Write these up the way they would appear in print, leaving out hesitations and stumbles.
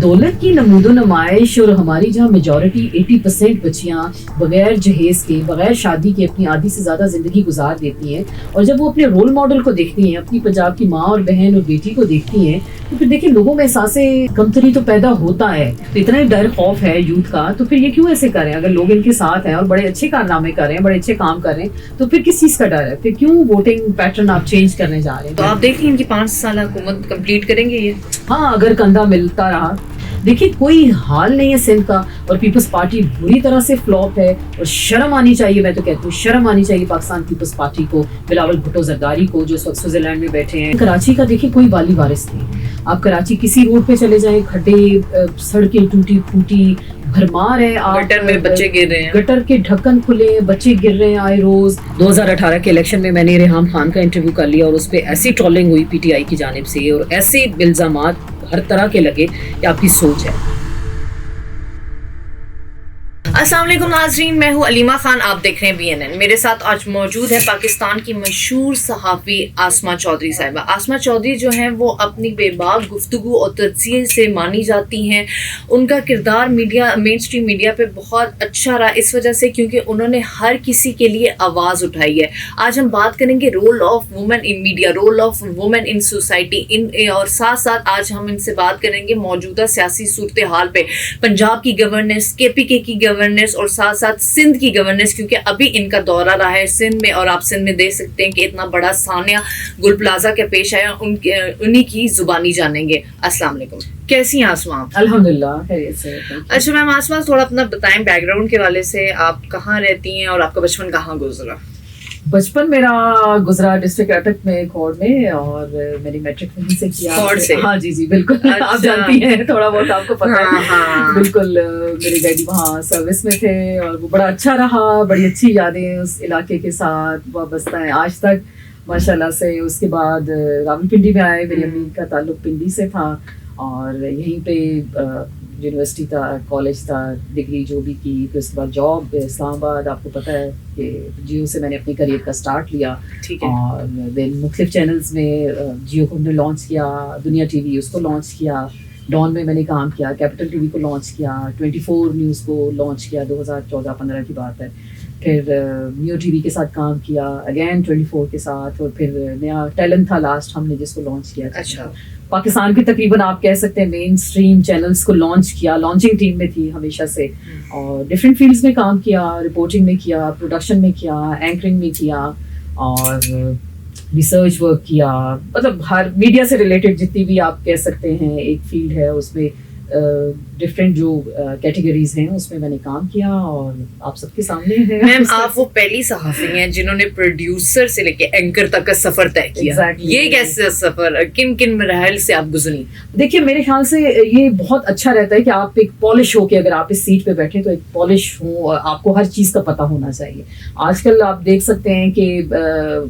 دولت کی نمود و نمائش اور ہماری جہاں میجورٹی 80% بچیاں بغیر جہیز کے بغیر شادی کے اپنی آدھی سے زیادہ زندگی گزار دیتی ہیں, اور جب وہ اپنے رول ماڈل کو دیکھتی ہیں, اپنی پنجاب کی ماں اور بہن اور بیٹی کو دیکھتی ہیں, تو پھر دیکھیں لوگوں میں احساس کمتری تو پیدا ہوتا ہے. تو اتنا ہی ڈر خوف ہے یوتھ کا, تو پھر یہ کیوں ایسے کر رہے ہیں؟ اگر لوگ ان کے ساتھ ہیں اور بڑے اچھے کارنامے کر رہے ہیں, بڑے اچھے کام کر رہے ہیں, تو پھر کس چیز کا ڈر ہے؟ پھر کیوں ووٹنگ پیٹرن آپ چینج کرنے جا رہے ہیں؟ تو آپ دیکھ لیں کہ 5 سالہ حکومت کمپلیٹ کریں گے یہ. ہاں, اگر کندھا ملتا رہا. دیکھیے کوئی حال نہیں ہے سندھ کا, اور پیپلز پارٹی بری طرح سے فلاپ ہے, اور شرم آنی چاہیے, میں تو کہتی ہوں شرم آنی چاہیے پاکستان پیپلز پارٹی کو, بلاول بھٹو زرداری کو جو اس وقت سوئٹزرلینڈ میں بیٹھے ہیں. کراچی کا دیکھیے کوئی والی وارث نہیں. آپ کراچی کسی روڈ پہ چلے جائیں, کھڈے, سڑکیں ٹوٹی پھوٹی بھرمار ہے. گٹر میں بچے گر رہے ہیں, گٹر کے ڈھکن کھلے, بچے گر رہے ہیں آئے روز. 2018 کے الیکشن میں نے ریحام خان کا انٹرویو کر لیا, اور اس پہ ایسی ٹرولنگ ہوئی پی ٹی آئی کی جانب سے, اور ایسے الزامات ہر طرح کے لگے کہ آپ کی سوچ ہے. السلام علیکم ناظرین, میں ہوں علیمہ خان, آپ دیکھ رہے ہیں BNN. میرے ساتھ آج موجود ہے پاکستان کی مشہور صحافی آسما چودھری صاحبہ. آسما چودھری جو ہیں وہ اپنی بے باک گفتگو اور تجزیے سے مانی جاتی ہیں. ان کا کردار مین اسٹریم میڈیا پہ بہت اچھا رہا, اس وجہ سے کیونکہ انہوں نے ہر کسی کے لیے آواز اٹھائی ہے. آج ہم بات کریں گے role of women in media, role of women in society, اور ساتھ ساتھ آج ہم ان سے بات کریں گے موجودہ سیاسی صورتحال پہ, پنجاب کی گورننس, KPK کی گورننس, اور ساتھ ساتھ سندھ کی گورننس, کیونکہ ابھی ان کا دورہ رہا ہے سندھ میں, اور آپ سندھ میں دیکھ سکتے ہیں کہ اتنا بڑا سانحہ گل پلازا کے پیش آیا. انہی کی زبانی جانیں گے. السلام علیکم, کیسی ہیں آسما؟ الحمدللہ خیریت سے. اچھا میم, آسما تھوڑا اپنا بتائیں بیک گراؤنڈ کے حوالے سے, آپ کہاں رہتی ہیں اور آپ کا بچپن کہاں گزرا؟ بچپن میرا گزرا ڈسٹرکٹ اٹک میں, کھوڑ میں, اور میں نے میٹرک وہیں سے کیا. کھوڑ سے؟ ہاں جی جی بالکل, آپ جانتی ہیں تھوڑا بہت, آپ کو پتا ہے. بالکل, میرے ڈیڈی وہاں سروس میں تھے, اور وہ بڑا اچھا رہا, بڑی اچھی یادیں اس علاقے کے ساتھ وابستہ ہیں آج تک ماشاء اللہ سے. اس کے بعد راولپنڈی میں آئے, میری امی کا تعلق پنڈی سے تھا, اور یہیں پہ یونیورسٹی تھا, کالج تھا, ڈگری جو بھی کی. پھر اس کے بعد جاب اسلام آباد, آپ کو پتہ ہے کہ جیو سے میں نے اپنے کریئر کا سٹارٹ لیا. اور دین مختلف چینلز میں جیو کو ہم نے لانچ کیا, دنیا ٹی وی اس کو لانچ کیا, ڈان میں نے کام کیا, کیپٹل ٹی وی کو لانچ کیا, 24 نیوز کو لانچ کیا, 2014-15 کی بات ہے. پھر میو ٹی وی کے ساتھ کام کیا, اگین 24 کے ساتھ, اور پھر نیا ٹیلنٹ تھا لاسٹ ہم نے جس کو لانچ کیا. اچھا, پاکستان کی تقریباً آپ کہہ سکتے ہیں مین اسٹریم چینلز کو لانچ کیا, لانچنگ ٹیم میں تھی ہمیشہ سے, اور ڈفرینٹ فیلڈس میں کام کیا, رپورٹنگ میں کیا, پروڈکشن میں کیا, اینکرنگ میں کیا, اور ریسرچ ورک کیا. مطلب ہر میڈیا سے ریلیٹڈ جتنی بھی آپ کہہ سکتے ہیں ایک فیلڈ ہے, اس میں ڈفرینٹ جو کیٹیگریز ہیں اس میں میں نے کام کیا, اور آپ سب کے سامنے ہے. میم آپ وہ پہلی صحافی ہیں جنہوں نے پروڈیوسر سے لے کے اینکر تک کا سفر طے کیا. یہ کیسا سفر, کن کن مراحل سے آپ گزری؟ دیکھیے میرے خیال سے یہ بہت اچھا رہتا ہے کہ آپ ایک پالش ہو کے, اگر آپ اس سیٹ پہ بیٹھیں تو ایک پالش ہوں, اور آپ کو ہر چیز کا پتہ ہونا چاہیے. آج کل آپ دیکھ سکتے ہیں کہ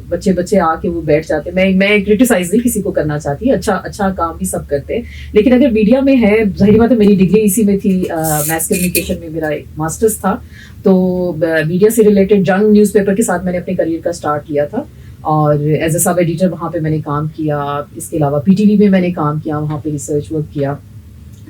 بچے آ کے وہ بیٹھ جاتے ہیں. میں کرٹیسائز نہیں کسی کو کرنا چاہتی, اچھا کام بھی سب کرتے ہیں, لیکن اگر میڈیا میں ہے, ظاہر بات ہے میری ڈگری اسی میں تھی, میس کمیونیکیشن میں میرا ایک ماسٹرز تھا, تو میڈیا سے ریلیٹڈ جنگ نیوز پیپر کے ساتھ میں نے اپنے کریئر کا سٹارٹ کیا تھا, اور ایز اے سب ایڈیٹر وہاں پہ میں نے کام کیا. اس کے علاوہ PTV میں نے کام کیا, وہاں پہ ریسرچ ورک کیا.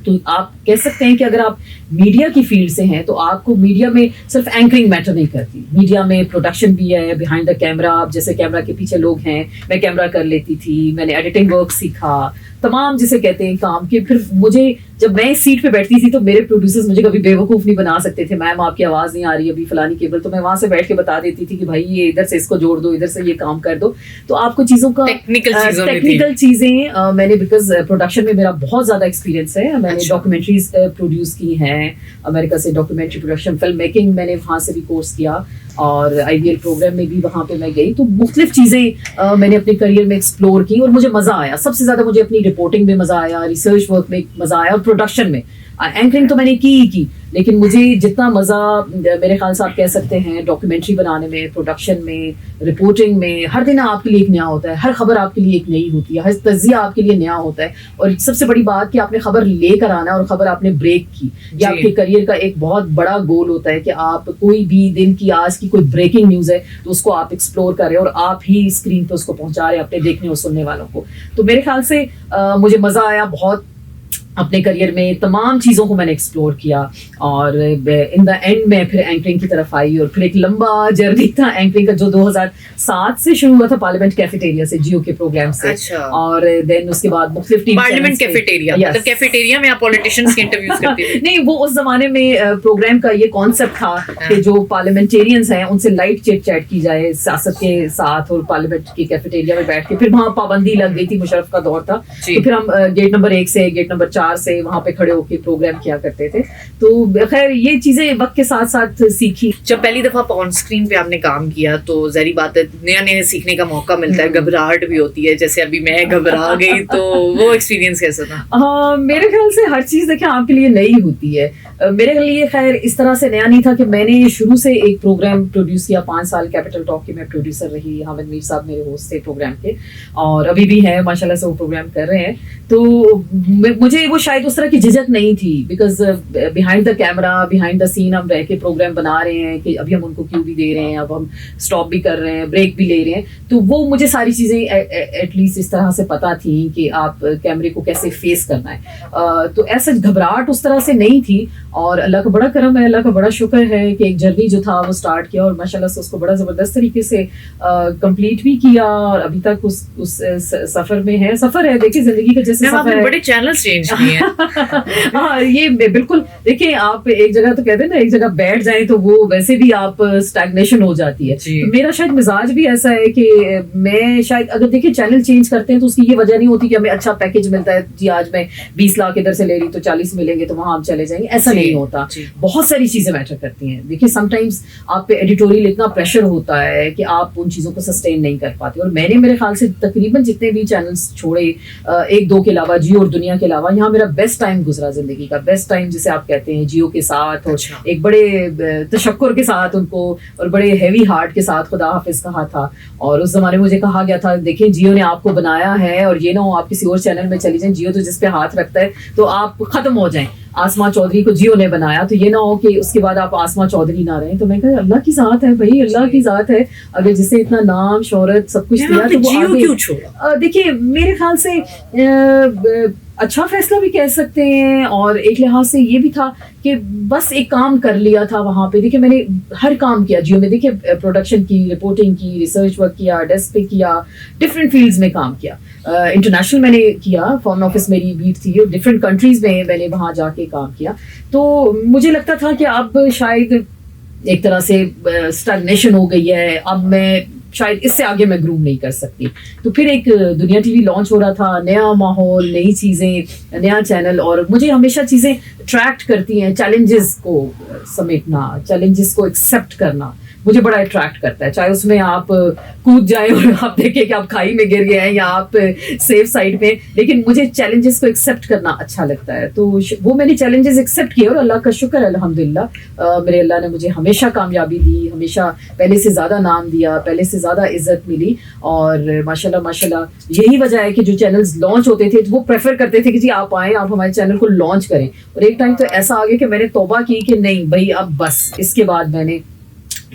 تو آپ کہہ سکتے ہیں کہ اگر آپ میڈیا کی فیلڈ سے ہیں تو آپ کو میڈیا میں صرف اینکرنگ میٹر نہیں کرتی, میڈیا میں پروڈکشن بھی ہے, بیہائنڈ دا کیمرہ, آپ جیسے کیمرہ کے پیچھے لوگ ہیں, میں کیمرہ کر لیتی تھی, میں نے ایڈیٹنگ ورک سیکھا, تمام جسے کہتے ہیں کام کے. پھر مجھے جب میں اس سیٹ پہ بیٹھتی تھی تو میرے پروڈیوسرز مجھے کبھی بیوقوف نہیں بنا سکتے تھے. میم آپ کی آواز نہیں آ رہی ابھی فلانی کیبل, تو میں وہاں سے بیٹھ کے بتا دیتی تھی کہ بھائی یہ ادھر سے اس کو جوڑ دو, ادھر سے یہ کام کر دو. تو آپ کو چیزوں کا ٹیکنیکل چیزیں میں نے, بیکاز پروڈکشن میں میرا بہت زیادہ ایکسپیرینس ہے. میں نے ڈاکومنٹریز پروڈیوس کی ہیں امریکہ سے, ڈاکومنٹری پروڈکشن, فلم میکنگ میں نے وہاں سے بھی کورس کیا, اور IBL پروگرام میں بھی وہاں پہ میں گئی. تو مختلف چیزیں میں نے اپنے کریئر میں ایکسپلور کی, اور مجھے مزہ آیا. سب سے زیادہ مجھے اپنی رپورٹنگ میں مزہ آیا, ریسرچ ورک میں مزہ آیا, اور پروڈکشن میں. اینکرنگ تو میں نے کی, لیکن مجھے جتنا مزہ میرے خیال سے آپ کہہ سکتے ہیں ڈاکومنٹری بنانے میں, پروڈکشن میں, رپورٹنگ میں, ہر دن آپ کے لیے ایک نیا ہوتا ہے, ہر خبر آپ کے لیے ایک نئی ہوتی ہے, ہر تجزیہ آپ کے لیے نیا ہوتا ہے. اور سب سے بڑی بات کہ آپ نے خبر لے کر آنا ہے, اور خبر آپ نے بریک کی. یہ آپ کے کریئر کا ایک بہت بڑا گول ہوتا ہے کہ آپ کوئی بھی دن کی, آج کی کوئی بریکنگ نیوز ہے تو اس کو آپ ایکسپلور کریں, اور آپ ہی اسکرین پہ اس کو پہنچا رہے ہیں اپنے دیکھنے اور سننے والوں کو. تو میرے خیال سے مجھے مزہ آیا بہت. اپنے کریئر میں تمام چیزوں کو میں نے ایکسپلور کیا اور ان دا اینڈ میں پھر اینکرنگ کی طرف آئی اور پھر ایک لمبا جرنی تھا اینکرنگ کا جو 2007 سے شروع ہوا تھا پارلیمنٹ کیفیٹیریا سے جیو کے پروگرام سے اور دین اس کے بعد مختلف پارلیمنٹ کیفیٹیریا مطلب کیفیٹیریا میں آپ پولیٹیشینز کے انٹرویوز کرتے تھے؟ نہیں وہ اس زمانے میں پروگرام کا یہ کانسیپٹ تھا کہ جو پارلیمنٹیرینز ہیں ان سے لائٹ چٹ چیٹ کی جائے سیاست کے ساتھ اور پارلیمنٹ کی کیفیٹیریا میں بیٹھ کے پھر وہاں پابندی لگ گئی تھی مشرف کا دور تھا تو پھر ہم گیٹ نمبر 1 سے گیٹ نمبر 4 سے وہاں پہ کھڑے ہو کے پروگرام کیا کرتے تھے. تو خیر یہ چیزیں وقت کے ساتھ ساتھ سیکھی. جب پہلی دفعہ آن اسکرین پہ آپ نے کام کیا تو ظاہری بات ہے نیا نیا سیکھنے کا موقع ملتا ہے, گھبراہٹ بھی ہوتی ہے, جیسے ابھی میں گھبرا گئی, تو وہ ایکسپیرینس کیسا تھا؟ میرے خیال سے ہر چیز دیکھیں آپ کے لیے نئی ہوتی ہے. میرے لیے خیر اس طرح سے نیا نہیں تھا کہ میں نے شروع سے ایک پروگرام پروڈیوس کیا. 5 سال کیپٹل ٹاک کی میں پروڈیوسر رہی. حامد میر صاحب میرے ہوسٹ تھے پروگرام کے اور ابھی بھی ہیں ماشاء اللہ سے وہ پروگرام کر رہے ہیں. تو مجھے وہ شاید اس طرح کی جھجک نہیں تھی because behind the camera behind the scene ہم رہ کے پروگرام بنا رہے ہیں کہ ابھی ہم ان کو کیو بھی دے رہے ہیں, اب ہم اسٹاپ بھی کر رہے ہیں, بریک بھی لے رہے ہیں. تو وہ مجھے ساری چیزیں ایٹ لیسٹ اس طرح سے پتہ تھیں کہ آپ کیمرے کو کیسے فیس کرنا ہے. تو ایسا گھبراہٹ اس طرح سے نہیں تھی اور اللہ کا بڑا کرم ہے, اللہ کا بڑا شکر ہے کہ ایک جرنی جو تھا وہ اسٹارٹ کیا اور ماشاء اللہ سے اس کو بڑا زبردست طریقے سے کمپلیٹ بھی کیا اور ابھی تک اس سفر میں ہے. سفر ہے دیکھیں زندگی کا جیسے سفر ہے, بڑے چینلز چینج کیے ہیں. ہاں یہ بالکل دیکھیں آپ ایک جگہ تو کہتے ہیں نا ایک جگہ بیٹھ جائیں تو وہ ویسے بھی آپ اسٹیگنیشن ہو جاتی ہے. تو میرا شاید مزاج بھی ایسا ہے کہ میں شاید اگر دیکھیں چینل چینج کرتے ہیں تو اس کی یہ وجہ نہیں ہوتی کہ ہمیں اچھا پیکج ملتا ہے, جی آج میں 20 لاکھ ادھر سے لے رہی تو 40 ملیں گے تو وہاں ہم چلے جائیں گے, ایسا نہیں ہوتا. بہت ساری چیزیں میٹر کرتی ہیں. دیکھیں سم ٹائمز آپ پہ ایڈیٹوریل اتنا پریشر ہوتا ہے کہ آپ ان چیزوں کو سسٹین نہیں کر پاتے. اور میں نے میرے خیال سے تقریباً جتنے بھی چینلز چھوڑے 1-2 کے علاوہ, جیو اور دنیا کے علاوہ, یہاں میرا بیسٹ ٹائم گزرا زندگی کا. بیسٹ ٹائم جسے آپ کہتے ہیں جیو کے ساتھ اور ایک بڑے تشکر کے ساتھ ان کو اور بڑے ہیوی ہارٹ کے ساتھ خدا حافظ کہا تھا. اور اس زمانے میں مجھے کہا گیا تھا دیکھیں جیو نے آپ کو بنایا ہے اور یہ نہ ہو آپ کسی اور چینل میں چلی جائیں, جیو تو جس پہ ہاتھ رکھتا ہے تو آپ ختم ہو جائیں. آسما چودھری کو جیو نے بنایا تو یہ نہ ہو کہ اس کے بعد آپ آسما چودھری نہ رہیں. تو میں کہا اللہ کی ذات ہے بھائی, اللہ کی ذات ہے, اگر جسے اتنا نام شہرت سب کچھ دیا تو وہ آگے. دیکھیے میرے خیال سے اچھا فیصلہ بھی کہہ سکتے ہیں اور ایک لحاظ سے یہ بھی تھا کہ بس ایک کام کر لیا تھا وہاں پہ. دیکھیے میں نے ہر کام کیا جیو میں, دیکھیے پروڈکشن کی, رپورٹنگ کی, ریسرچ ورک کیا, ڈیسک پہ کیا, ڈفرینٹ فیلڈز میں کام کیا. انٹرنیشنل میں نے کیا, فارن آفس میری بیٹ تھی, ڈفرینٹ کنٹریز میں میں نے وہاں جا کے کام کیا. تو مجھے لگتا تھا کہ اب شاید ایک طرح سے اسٹیگنیشن ہو گئی ہے, اب میں شاید اس سے آگے میں گروم نہیں کر سکتی. تو پھر ایک دنیا ٹی وی لانچ ہو رہا تھا, نیا ماحول, نئی چیزیں, نیا چینل, اور مجھے ہمیشہ چیزیں اٹریکٹ کرتی ہیں. چیلنجز کو سمیٹنا, چیلنجز کو ایکسیپٹ کرنا مجھے بڑا اٹریکٹ کرتا ہے, چاہے اس میں آپ کود جائیں اور آپ دیکھیں کہ آپ کھائی میں گر گئے ہیں یا آپ سیف سائڈ پہ, لیکن مجھے چیلنجز کو ایکسیپٹ کرنا اچھا لگتا ہے. تو وہ میں نے چیلنجز ایکسیپٹ کیے اور اللہ کا شکر الحمدللہ میرے اللہ نے مجھے ہمیشہ کامیابی دی, ہمیشہ پہلے سے زیادہ نام دیا, پہلے سے زیادہ عزت ملی. اور ماشاءاللہ یہی وجہ ہے کہ جو چینلز لانچ ہوتے تھے وہ پریفر کرتے تھے کہ جی آپ آئیں, آپ ہمارے چینل کو لانچ کریں. اور ایک ٹائم تو ایسا آ گیا کہ میں نے توبہ کی کہ نہیں بھائی اب بس اس کے بعد میں نے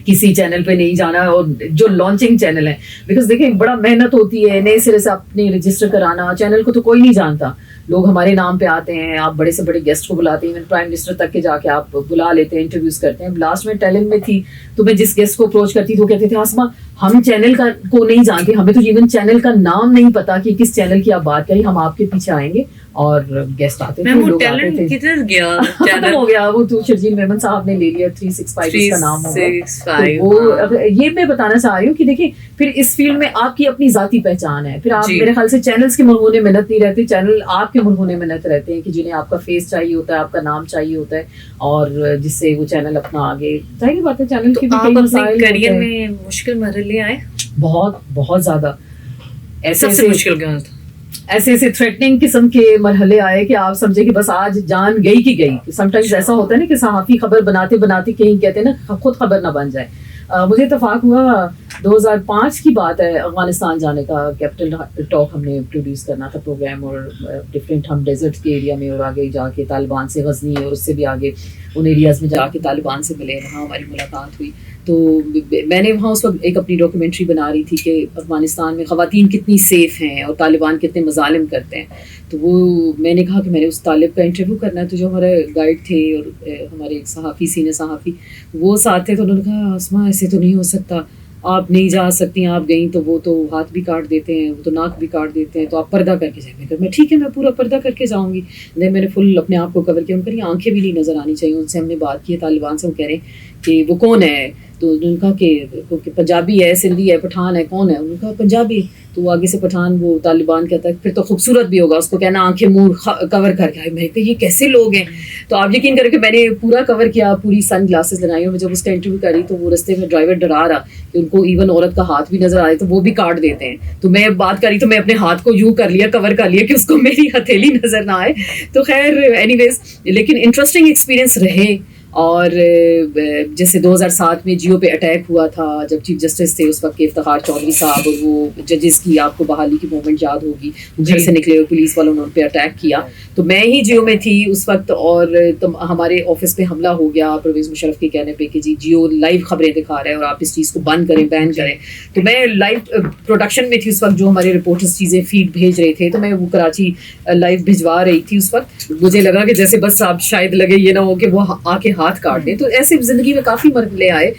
کسی چینل پہ نہیں جانا, اور جو لانچنگ چینل ہے بیکاز دیکھیں بڑا محنت ہوتی ہے, نئے سرے سے اپنے رجسٹر کرانا. چینل کو تو کوئی نہیں جانتا, لوگ ہمارے نام پہ آتے ہیں, آپ بڑے سے بڑے گیسٹ کو بلاتے ہیں, پرائم منسٹر تک کے جا کے آپ بلا لیتے ہیں, انٹرویوز کرتے ہیں. لاسٹ میں ٹیلنٹ میں تھی تو میں جس گیسٹ کو اپروچ کرتی تھی وہ کہتے تھے آسما ہم چینل کا کو نہیں جانتے, ہمیں تو ایون چینل کا نام نہیں پتا کہ کس چینل کی آپ بات کریں, ہم آپ کے پیچھے آئیں گے. اور گیسٹ آتے تھے, لوگ آتے تھے. ختم ہو گیا وہ, تو شرجیل میمن صاحب نے لے لیا 365 اس کا نام ہوگا. یہ میں بتانا چاہ رہی ہوں کہ دیکھیں پھر اس فیلڈ میں آپ کی اپنی ذاتی پہچان ہے. پھر آپ میرے خیال سے چینلز کے مرہون محنت نہیں رہتے, چینل آپ کے مرہون محنت رہتے ہیں کہ جنہیں آپ کا فیس چاہیے ہوتا ہے, آپ کا نام چاہیے ہوتا ہے, اور جس سے وہ چینل اپنا آگے. ظاہر بات ہے چینل کے بھی کئی مسائل کیریئر میں مشکل مرحلے آئے, بہت زیادہ. ایسے مشکل کیا تھا؟ ایسے تھریٹننگ قسم کے مرحلے آئے کہ آپ سمجھے کہ بس آج جان گئی کی گئی. سم ٹائمز ایسا ہوتا ہے نا کہ صحافی خبر بناتے بناتے کہیں کہتے ہیں نا خود خبر نہ بن جائے. مجھے اتفاق ہوا 2005 کی بات ہے, افغانستان جانے کا. کیپٹل ٹاک ہم نے پروڈیوس کرنا تھا پروگرام, اور ڈفرینٹ ہم ڈیزرٹ کے ایریا میں اور آگے جا کے طالبان سے, غزنی اور اس سے بھی آگے ان ایریاز میں جا کے طالبان سے ملے, وہاں ہماری ملاقات ہوئی. تو میں نے وہاں اس وقت ایک اپنی ڈاکیومنٹری بنا رہی تھی کہ افغانستان میں خواتین کتنی سیف ہیں اور طالبان کتنے مظالم کرتے ہیں. تو وہ میں نے کہا کہ میں نے اس طالب کا انٹرویو کرنا ہے. تو جو ہمارے گائیڈ تھے اور ہمارے ایک صحافی سینئر صحافی وہ ساتھ تھے, تو انہوں نے کہا آسما ایسے تو نہیں ہو سکتا, آپ نہیں جا سکتی, آپ گئیں تو وہ تو ہاتھ بھی کاٹ دیتے ہیں, وہ تو ناک بھی کاٹ دیتے ہیں, تو آپ پردہ کر کے جائیں. میں ٹھیک ہے میں پورا پردہ کر کے جاؤں گی. دین میں نے فل اپنے آپ کو کور کیا. ان کی آنکھیں بھی نہیں نظر آنی چاہیے. ان سے ہم نے بات کی ہے طالبان سے, وہ کہہ رہے ہیں کہ وہ کون ہے. تو انہوں نے کہا کہ پنجابی ہے, سندھی ہے, پٹھان ہے, کون ہے. انہوں نے کہا پنجابی. تو وہ آگے سے پٹھان وہ طالبان کہتا ہے پھر تو خوبصورت بھی ہوگا, اس کو کہنا آنکھیں منہ کور کر کے. میں کہ یہ کیسے لوگ ہیں. تو آپ یقین کریں کہ میں نے پورا کور کیا, پوری سن گلاسز لگائی. اور جب اس کا انٹرویو کری تو وہ رستے میں ڈرائیور ڈرا رہا کہ ان کو ایون عورت کا ہاتھ بھی نظر آ رہا ہے تو وہ بھی کاٹ دیتے ہیں. تو میں بات کری تو میں اپنے ہاتھ کو یوں کر لیا, کور کر لیا کہ اس کو میری ہتھیلی نظر نہ آئے. تو خیر اینی ویز, لیکن انٹرسٹنگ ایکسپیرینس رہے. اور جیسے 2007 میں جیو پہ اٹیک ہوا تھا, جب چیف جسٹس تھے اس وقت کے افتخار چودھری صاحب, اور وہ ججز کی آپ کو بحالی کی مومنٹ یاد ہوگی, گھر سے نکلے اور پولیس والوں نے ان پہ اٹیک کیا. تو میں ہی جیو میں تھی اس وقت, اور ہمارے آفس پہ حملہ ہو گیا پرویز مشرف کے کہنے پہ کہ جی جیو لائیو خبریں دکھا رہا ہے اور آپ اس چیز کو بند کریں, بین کریں. تو میں لائیو پروڈکشن میں تھی اس وقت, جو ہمارے رپورٹرز چیزیں فیڈ بھیج رہے تھے, تو میں وہ کراچی لائیو بھجوا رہی تھی اس وقت. مجھے لگا کہ جیسے بس آپ شاید لگے یہ نہ ہو کہ وہ آ کے ہاتھ کاٹ دیں. تو ایسے زندگی میں کافی مرحلے آئے.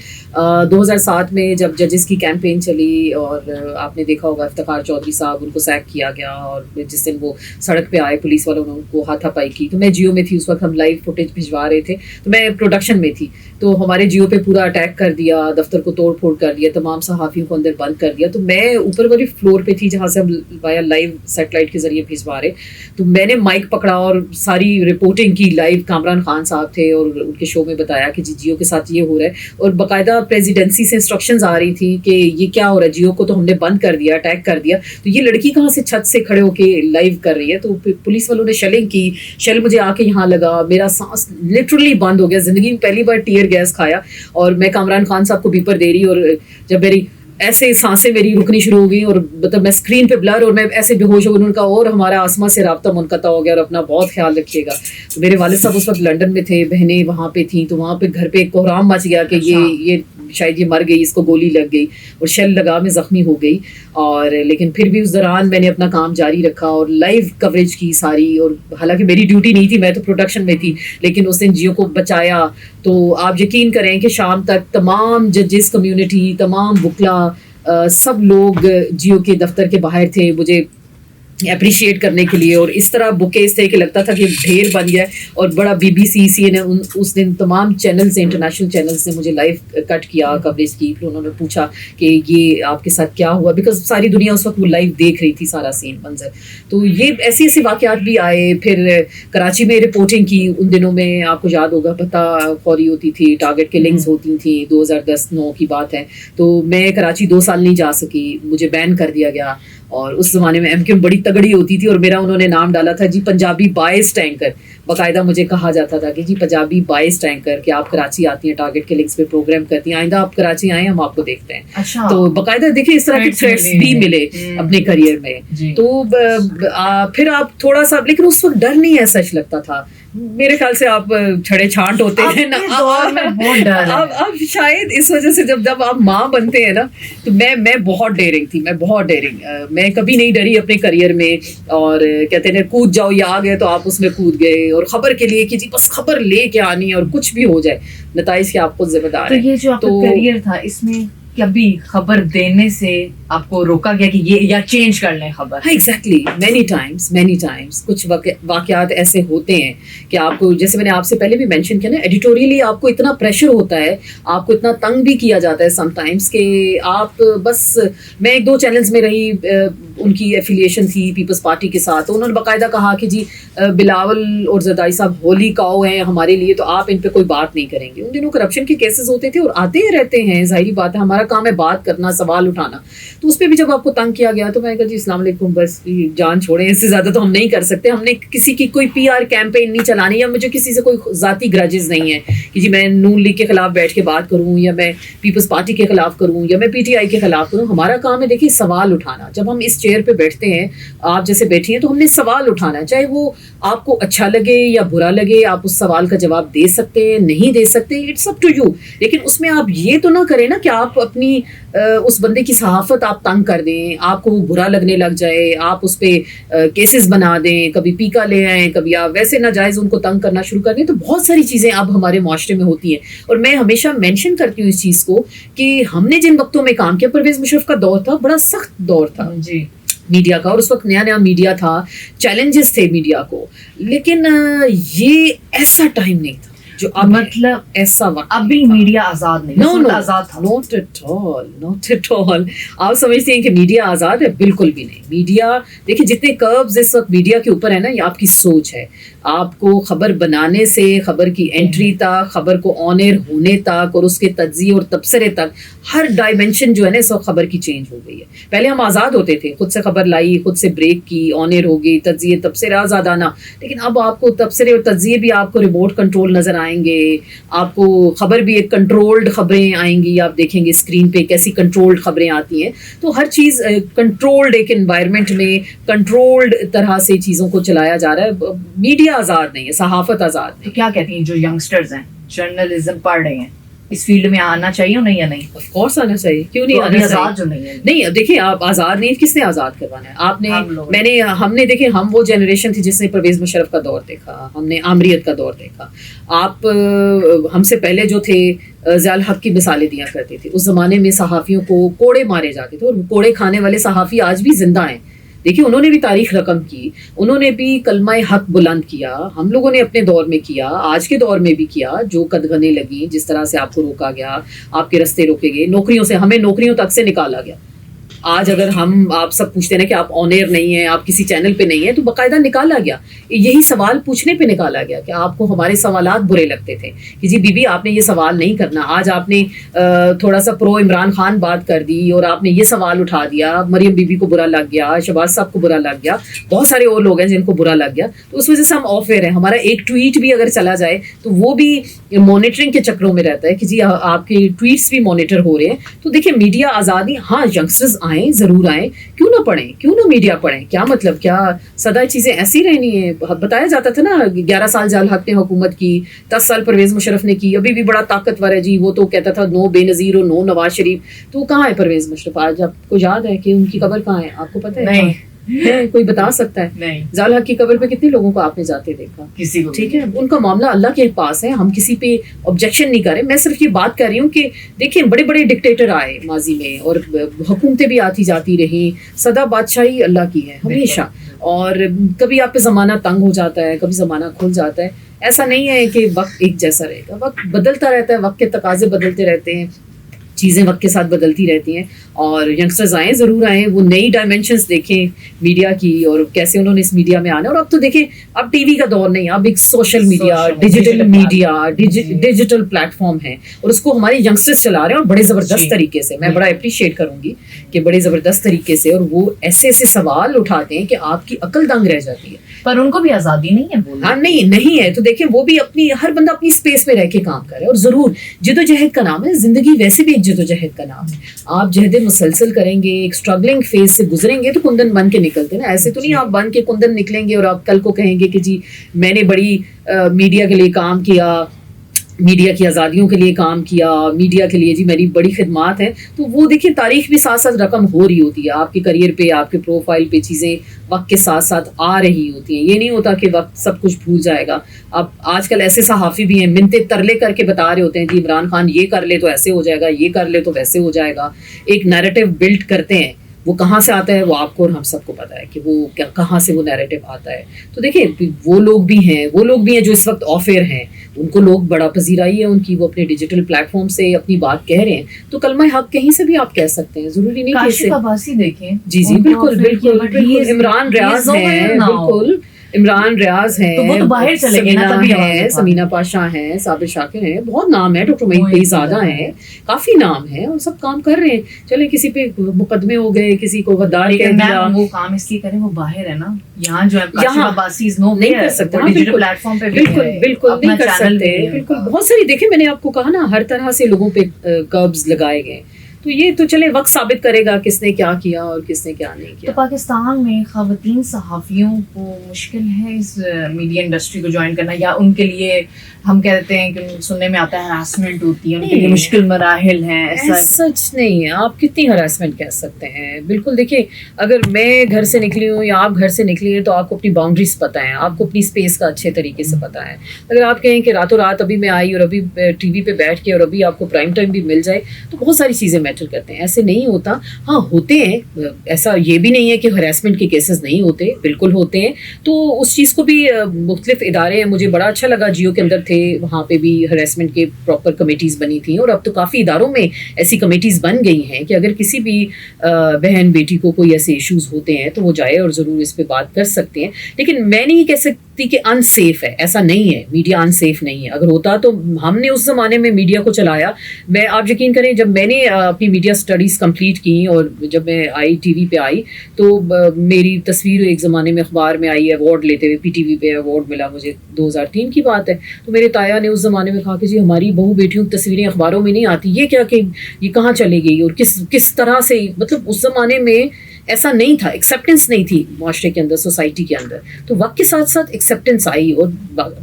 2007 میں جب ججز کی کیمپین چلی, اور آپ نے دیکھا ہوگا افتخار چودھری صاحب, ان کو سیک کیا گیا, اور جس دن وہ سڑک پہ آئے پولیس والوں نے ان کو ہاتھا پائی کی. تو میں جیو میں تھی اس وقت, ہم لائیو فوٹیج بھجوا رہے تھے, تو میں پروڈکشن میں تھی. تو ہمارے جیو پہ پورا اٹیک کر دیا, دفتر کو توڑ پھوڑ کر دیا, تمام صحافیوں کو اندر بند کر دیا. تو میں اوپر والی فلور پہ تھی جہاں سے ہم وایا لائیو سیٹلائٹ کے ذریعے بھجوا رہے. تو میں نے مائک پکڑا اور ساری رپورٹنگ کی لائیو. کامران خان صاحب تھے اور ان کے شو میں بتایا کہ جی جیو کے ساتھ یہ ہو رہا ہے, اور باقاعدہ پریزیڈنسی سے انسٹرکشنز آ رہی تھی کہ یہ کیا ہو رہا ہے, جیو کو تو ہم نے بند کر دیا, اٹیک کر دیا, تو یہ لڑکی کہاں سے چھت سے کھڑے ہو کے لائیو کر رہی ہے. تو پولیس والوں نے شیلنگ کی, شیل مجھے آ کے یہاں لگا, میرا سانس لٹرلی بند ہو گیا. زندگی میں پہلی بار ٹیئر گیس کھایا, اور میں کامران خان صاحب کو بیپر دے رہی, اور جب میری ایسے سانسیں میری رکنی شروع ہو گئی, اور مطلب میں اسکرین پہ بلر, اور میں ایسے بے ہوش ہو گئی. ان کا اور ہمارا آسما سے رابطہ منقطع ہو گیا, اور اپنا بہت خیال رکھیے گا. تو میرے والد صاحب اس وقت لنڈن میں تھے, بہنیں وہاں پہ تھیں, تو وہاں پہ گھر پہ ایک کوہرام مچ گیا کہ یہ شاید یہ مر گئی, اس کو گولی لگ گئی اور شیل لگا میں زخمی ہو گئی. اور لیکن پھر بھی اس دوران میں نے اپنا کام جاری رکھا اور لائیو کوریج کی ساری. اور حالانکہ میری ڈیوٹی نہیں تھی, میں تو پروڈکشن میں تھی, لیکن اس دن جیو کو بچایا. تو آپ یقین کریں کہ شام تک تمام ججز کمیونٹی, تمام وکلا, سب لوگ جیو کے دفتر کے باہر تھے مجھے اپریشیٹ کرنے کے لیے. اور اس طرح بکیز تھے کہ لگتا تھا کہ ڈھیر بن گیا. اور بڑا BBC CNN اس دن تمام چینلز سے, انٹرنیشنل چینلز نے مجھے لائیو کٹ کیا, کوریج کی. پھر انہوں نے پوچھا کہ یہ آپ کے ساتھ کیا ہوا, بیکاز ساری دنیا اس وقت وہ لائیو دیکھ رہی تھی سارا سین منظر. تو یہ ایسے ایسے واقعات بھی آئے. پھر کراچی میں رپورٹنگ کی ان دنوں میں, آپ کو یاد ہوگا پتہ فوری ہوتی تھی, ٹارگٹ کلنگز ہوتی تھیں, 2010-9 کی بات ہے. تو میں کراچی 2 سال نہیں جا سکی, مجھے بین کر دیا گیا. اور اس زمانے میں MQ بڑی تگڑی ہوتی تھی, اور میرا انہوں نے نام ڈالا تھا جی پنجابی باعث ٹینکر. باقاعدہ مجھے کہا جاتا تھا کہ جی پنجابی باعث ٹینکر, کہ آپ کراچی آتی ہیں, ٹارگٹ کے لنکس پہ پروگرام کرتی ہیں, آئندہ آپ کراچی آئیں, ہم آپ کو دیکھتے ہیں. تو باقاعدہ دیکھیں اس طرح کے تھریٹس بھی ملے اپنے کریئر میں. تو پھر آپ تھوڑا سا, لیکن اس وقت ڈر نہیں ہے سچ لگتا تھا. میرے خیال سے آپ چھڑے چھانٹ ہوتے ہیں نا, اب شاید اس وجہ سے جب آپ ماں بنتے ہیں نا, تو میں بہت ڈیرنگ تھی, میں بہت ڈیرنگ, میں کبھی نہیں ڈری اپنے کریئر میں. اور کہتے ہیں کود جاؤ, یہ آ گئے تو آپ اس میں کود گئے, اور خبر کے لیے کہ جی بس خبر لے کے آنی ہے, اور کچھ بھی ہو جائے نتائج کے آپ خود ذمہ دار ہیں. تو یہ جو آپ کا کریئر تھا, اس میں کبھی خبر دینے سے آپ کو روکا گیا کہ یہ یا چینج کر لیں خبر؟ ہاں ایگزیکٹلی, مینی ٹائمس کچھ واقعات ایسے ہوتے ہیں کہ آپ کو, جیسے میں نے آپ سے پہلے بھی مینشن کیا نا, ایڈیٹوریلی آپ کو اتنا پریشر ہوتا ہے, آپ کو اتنا تنگ بھی کیا جاتا ہے سم ٹائمس کہ آپ بس, میں 1-2 چینلز میں رہی, ان کی ایفیلیشن تھی پیپلز پارٹی کے ساتھ, تو انہوں نے باقاعدہ کہا کہ جی بلاول اور زرداری صاحب ہولی کاؤ ہیں ہمارے لیے, تو آپ ان پہ کوئی بات نہیں کریں گے. ان دنوں کرپشن کے کیسز ہوتے تھے اور آتے رہتے ہیں, ظاہری بات ہے, ہمارا کام ہے بات کرنا, سوال اٹھانا. تو اس پہ بھی جب آپ کو تنگ کیا گیا تو میں کہا جی السلام علیکم, بس جان چھوڑیں, اس سے زیادہ تو ہم نہیں کر سکتے. ہم نے کسی کی کوئی PR کیمپین نہیں چلانی, یا مجھے کسی سے کوئی ذاتی گرجز نہیں ہے کہ جی میں نون لیگ کے خلاف بیٹھ کے بات کروں, یا میں پیپلز پارٹی کے خلاف کروں, یا میں PTI کے خلاف کروں. ہمارا کام ہے دیکھیے سوال اٹھانا. جب ہم اس چیئر پہ بیٹھتے ہیں, آپ جیسے بیٹھی ہیں, تو ہم نے سوال اٹھانا ہے, چاہے وہ آپ کو اچھا لگے یا برا لگے. آپ اس سوال کا جواب دے سکتے ہیں, نہیں دے سکتے, اٹس اپ ٹو یو. لیکن اس میں آپ یہ تو نہ کریں نا کہ آپ اپنی اس بندے کی صحافت آپ تنگ کر دیں, آپ کو وہ برا لگنے لگ جائے, آپ اس پہ کیسز بنا دیں, کبھی پیکا لے آئیں, کبھی آپ ویسے ناجائز ان کو تنگ کرنا شروع کر دیں. تو بہت ساری چیزیں اب ہمارے معاشرے میں ہوتی ہیں. اور میں ہمیشہ مینشن کرتی ہوں اس چیز کو کہ ہم نے جن وقتوں میں کام کیا, پرویز مشرف کا دور تھا, بڑا سخت دور تھا جی میڈیا کا, اور اس وقت نیا نیا میڈیا تھا, چیلنجز تھے میڈیا کو. لیکن یہ ایسا ٹائم نہیں تھا جو اب, مطلب ایسا وقت ابھی میڈیا آزاد نہیں, نو آزاد تھا. Not at all, not at all. آپ سمجھتے ہیں کہ میڈیا آزاد ہے؟ بالکل بھی نہیں. میڈیا دیکھیں جتنے کربز اس وقت میڈیا کے اوپر ہے نا, یہ آپ کی سوچ ہے. آپ کو خبر بنانے سے خبر کی انٹری تک, خبر کو آن ایئر ہونے تک, اور اس کے تجزیے اور تبصرے تک, ہر ڈائمینشن جو ہے نا اس وقت خبر کی چینج ہو گئی ہے. پہلے ہم آزاد ہوتے تھے, خود سے خبر لائی, خود سے بریک کی, آن ایئر ہو گئی, تجزیے تبصرے آزادانہ. لیکن اب آپ کو تبصرے اور تجزیے بھی آپ کو ریموٹ کنٹرول نظر آئیں گے. آپ کو خبر بھی ایک کنٹرولڈ خبریں آئیں گی, آپ دیکھیں گے اسکرین پہ کیسی کنٹرولڈ خبریں آتی ہیں. تو ہر چیز کنٹرولڈ ایک انوائرمنٹ میں کنٹرولڈ طرح سے چیزوں کو چلایا جا رہا ہے. میڈیا آزاد نہیں ہے, صحافت آزاد نہیں. تو کیا کہتی ہیں جو ینگسٹرز ہیں, جرنلزم پڑھ رہے ہیں, اس فیلڈ میں آنا چاہیے انہیں یا نہیں؟ آف کورس آنا چاہیے, کیوں نہیں آنا آزاد چاہیے؟ جو نہیں ہے نہیں, اب دیکھیں آپ آزاد نہیں, کس نے آزاد کروانا ہے؟ آپ نے, میں نے, ہم نے, دیکھیں ہم وہ جنریشن تھی جس نے پرویز مشرف کا دور دیکھا, ہم نے عامریت کا دور دیکھا. آپ ہم سے پہلے جو تھے ضیاء الحق کی مثالیں دیا کرتے تھے. اس زمانے میں صحافیوں کو کوڑے مارے جاتے تھے, اور کوڑے کھانے والے صحافی آج بھی زندہ ہیں. دیکھیے انہوں نے بھی تاریخ رقم کی, انہوں نے بھی کلمہ حق بلند کیا. ہم لوگوں نے اپنے دور میں کیا, آج کے دور میں بھی کیا. جو قدغنیں لگیں, جس طرح سے آپ کو روکا گیا, آپ کے رستے روکے گئے, نوکریوں سے, ہمیں نوکریوں تک سے نکالا گیا. آج اگر ہم آپ سب پوچھتے ہیں کہ آپ آن ایئر نہیں ہیں, آپ کسی چینل پہ نہیں ہیں, تو باقاعدہ نکالا گیا. یہی سوال پوچھنے پہ نکالا گیا کہ آپ کو ہمارے سوالات برے لگتے تھے کہ جی بی بی آپ نے یہ سوال نہیں کرنا. آج آپ نے تھوڑا سا پرو عمران خان بات کر دی, اور آپ نے یہ سوال اٹھا دیا, مریم بی بی کو برا لگ گیا, شہباز صاحب کو برا لگ گیا, بہت سارے اور لوگ ہیں جن کو برا لگ گیا. تو اس وجہ سے ہم آف ایئر ہیں. ہمارا ایک ٹویٹ بھی اگر چلا جائے تو وہ بھی مانیٹرنگ کے چکروں میں رہتا ہے کہ جی آپ کے ٹویٹس بھی مانیٹر ہو رہے ہیں. تو دیکھیں میڈیا آزادی, ہاں ینگسٹرز آئیں, ضرور آئیں, کیوں نہ پڑھیں, کیوں نہ میڈیا پڑھیں. کیا مطلب, کیا سدا چیزیں ایسی رہنی ہیں؟ بتایا جاتا تھا نا 11 سال ضیاء الحق نے حکومت کی, 10 سال پرویز مشرف نے کی, ابھی بھی بڑا طاقتور ہے جی. وہ تو کہتا تھا نو بے نظیر اور نو نواز شریف. تو کہاں ہے پرویز مشرف آج؟ آپ کو یاد ہے کہ ان کی قبر کہاں ہے؟ آپ کو پتہ ہے؟ نہیں, کوئی بتا سکتا ہے؟ نہیں. ضیاء الحق کی قبر پہ کتنے لوگوں کو آپ نے جاتے دیکھا؟ کسی کو. ٹھیک ہے, ان کا معاملہ اللہ کے پاس ہے, ہم کسی پہ آبجیکشن نہیں کر رہے. میں صرف یہ بات کر رہی ہوں کہ دیکھیں بڑے بڑے ڈکٹیٹر آئے ماضی میں, اور حکومتیں بھی آتی جاتی رہیں. سدا بادشاہی اللہ کی ہے ہمیشہ, اور کبھی آپ پہ زمانہ تنگ ہو جاتا ہے, کبھی زمانہ کھل جاتا ہے. ایسا نہیں ہے کہ وقت ایک جیسا رہے گا, وقت بدلتا رہتا ہے, وقت کے تقاضے بدلتے رہتے ہیں, چیزیں وقت کے ساتھ بدلتی رہتی ہیں. اور ینگسٹرز آئیں, ضرور آئیں, وہ نئی ڈائمینشنس دیکھیں میڈیا کی, اور کیسے انہوں نے اس میڈیا میں آنا. اور اب تو دیکھیں اب ٹی وی کا دور نہیں, اب ایک social media, digital media, digital plate form ہے, اور اس کو ہمارے ینگسٹرز چلا رہے ہیں, اور بڑے زبردست طریقے سے. میں بڑا اپریشیٹ کروں گی کہ بڑے زبردست طریقے سے, اور وہ ایسے ایسے سوال اٹھاتے ہیں کہ آپ کی عقل دنگ رہ جاتی ہے. پر ان کو بھی آزادی نہیں ہے بولنے. ہاں نہیں ہے. تو دیکھیں وہ بھی اپنی, ہر بندہ اپنی اسپیس میں رہ کے کام کرے. اور ضرور جدوجہد کا نام ہے زندگی, ویسے بھی ایک جدوجہد کا نام ہے. آپ جہد مسلسل کریں گے, ایک اسٹرگلنگ فیز سے گزریں گے, تو کندن بن کے نکلتے نا. ایسے تو نہیں آپ بن کے کندن نکلیں گے اور آپ کل کو کہیں گے کہ جی میں نے بڑی میڈیا کے لیے کام کیا, میڈیا کی آزادیوں کے لیے کام کیا, میڈیا کے لیے جی میری بڑی خدمات ہیں. تو وہ دیکھیں تاریخ بھی ساتھ ساتھ رقم ہو رہی ہوتی ہے, آپ کے کریئر پہ, آپ کے پروفائل پہ چیزیں وقت کے ساتھ ساتھ آ رہی ہوتی ہیں. یہ نہیں ہوتا کہ وقت سب کچھ بھول جائے گا. اب آج کل ایسے صحافی بھی ہیں منتے ترلے کر کے بتا رہے ہوتے ہیں جی عمران خان یہ کر لے تو ایسے ہو جائے گا, یہ کر لے تو ویسے ہو جائے گا. ایک نیریٹو بلڈ کرتے ہیں, وہ کہاں سے آتا ہے وہ آپ کو اور ہم سب کو پتا ہے کہ وہ کہاں سے وہ نیریٹو آتا ہے. تو دیکھیں وہ لوگ بھی ہیں جو اس وقت آف ایئر ہیں, ان کو لوگ بڑا پذیرائی ہے ان کی, وہ اپنے ڈیجیٹل پلیٹ فارم سے اپنی بات کہہ رہے ہیں. تو کلمہ حق کہیں سے بھی آپ کہہ سکتے ہیں, ضروری نہیں کہ کاشف عباسی دیکھیں. جی بالکل, عمران ریاض ہیں, بالکل عمران ریاض ہیں, تو وہ تو باہر چلے گئے نا, تبھی ہیں, سمینہ پاشا ہیں, صابر شاکر ہیں, بہت نام ہے, ڈاکٹر معین قیزادہ ہیں, کافی نام ہیں اور سب کام کر رہے ہیں. چلے کسی پہ مقدمے ہو گئے, کسی کو غدار کہہ دیا, وہ کام اس لیے کریں, وہ باہر ہے نا, یہاں جو ہے نہیں کر سکتے ڈیجیٹل پلیٹ فارم پہ, بالکل نہیں کر سکتے. بالکل بہت ساری دیکھیں, میں نے آپ کو کہا نا, ہر طرح سے لوگوں پہ قبض لگائے گئے. تو یہ تو چلے وقت ثابت کرے گا کس نے کیا کیا اور کس نے کیا نہیں کیا. تو پاکستان میں خواتین صحافیوں کو مشکل ہے اس میڈیا انڈسٹری کو جوائن کرنا, یا ان کے لیے ہم کہتے ہیں کہ سننے میں آتا ہے ہراسمنٹ ہوتی ہے, ان کے لیے مشکل مراحل ہیں؟ ایسا سچ نہیں ہے. آپ کتنی ہراسمنٹ کہہ سکتے ہیں؟ بالکل دیکھیں, اگر میں گھر سے نکلی ہوں یا آپ گھر سے نکلی ہیں تو آپ کو اپنی باؤنڈریز پتہ ہیں, آپ کو اپنی اسپیس کا اچھے طریقے سے پتہ ہے. اگر آپ کہیں کہ راتوں رات ابھی میں آئی اور ابھی ٹی وی پہ بیٹھ کے اور ابھی آپ کو پرائم ٹائم بھی مل جائے, تو بہت ساری چیزیں میٹر کرتے ہیں. ایسے نہیں ہوتا, ہاں ہوتے ہیں, ایسا یہ بھی نہیں ہے کہ ہراسمنٹ کے کیسز نہیں ہوتے, بالکل ہوتے ہیں. تو اس چیز کو بھی مختلف ادارے ہیں, مجھے بڑا اچھا لگا جیو کے اندر تھے, وہاں پہ بھی ہراسمنٹ کے پراپر کمیٹیز بنی تھیں, اور اب تو کافی اداروں میں ایسی کمیٹیز بن گئی ہیں کہ اگر کسی بھی بہن بیٹی کو کوئی ایسے ایشوز ہوتے ہیں تو وہ جائے اور ضرور اس پہ بات کر سکتے ہیں. لیکن میں نہیں کہہ سکتی کہ ان سیف ہے, ایسا نہیں ہے, میڈیا ان سیف نہیں ہے. اگر ہوتا تو ہم نے اس زمانے میں میڈیا کو چلایا. میں آپ یقین کریں, جب میں نے اپنی میڈیا اسٹڈیز کمپلیٹ کی اور جب میں آئی ٹی وی پہ آئی تو میری تصویر ایک زمانے میں اخبار میں آئی, ایوارڈ لیتے ہوئے, پی ٹی وی پہ ایوارڈ ملا مجھے, 2003 کی بات ہے. تو میرے تایا نے اس زمانے میں کہا کہ جی ہماری بہو بیٹیوں کی تصویریں اخباروں میں نہیں آتی, یہ کیا کہ یہ کہاں چلے گئی اور کس طرح سے, مطلب اس زمانے میں ایسا نہیں تھا, ایکسیپٹنس نہیں تھی معاشرے کے اندر, سوسائٹی کے اندر. تو وقت کے ساتھ ساتھ ایکسیپٹنس آئی اور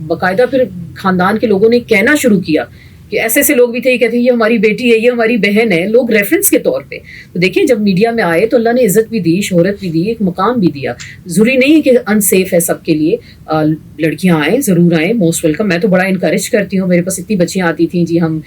باقاعدہ پھر خاندان کے لوگوں نے کہنا شروع کیا کہ ایسے ایسے لوگ بھی تھے, یہ کہتے ہیں یہ ہماری بیٹی ہے, یہ ہماری بہن ہے, لوگ ریفرنس کے طور پہ. تو دیکھیں جب میڈیا میں آئے تو اللہ نے عزت بھی دی, شہرت بھی دی, ایک مقام بھی دیا. ضروری نہیں ہے کہ ان سیف ہے سب کے لیے. لڑکیاں آئیں, ضرور آئیں, موسٹ ویلکم. میں تو بڑا انکریج کرتی ہوں, میرے پاس اتنی بچیاں آتی تھیں, جی ہم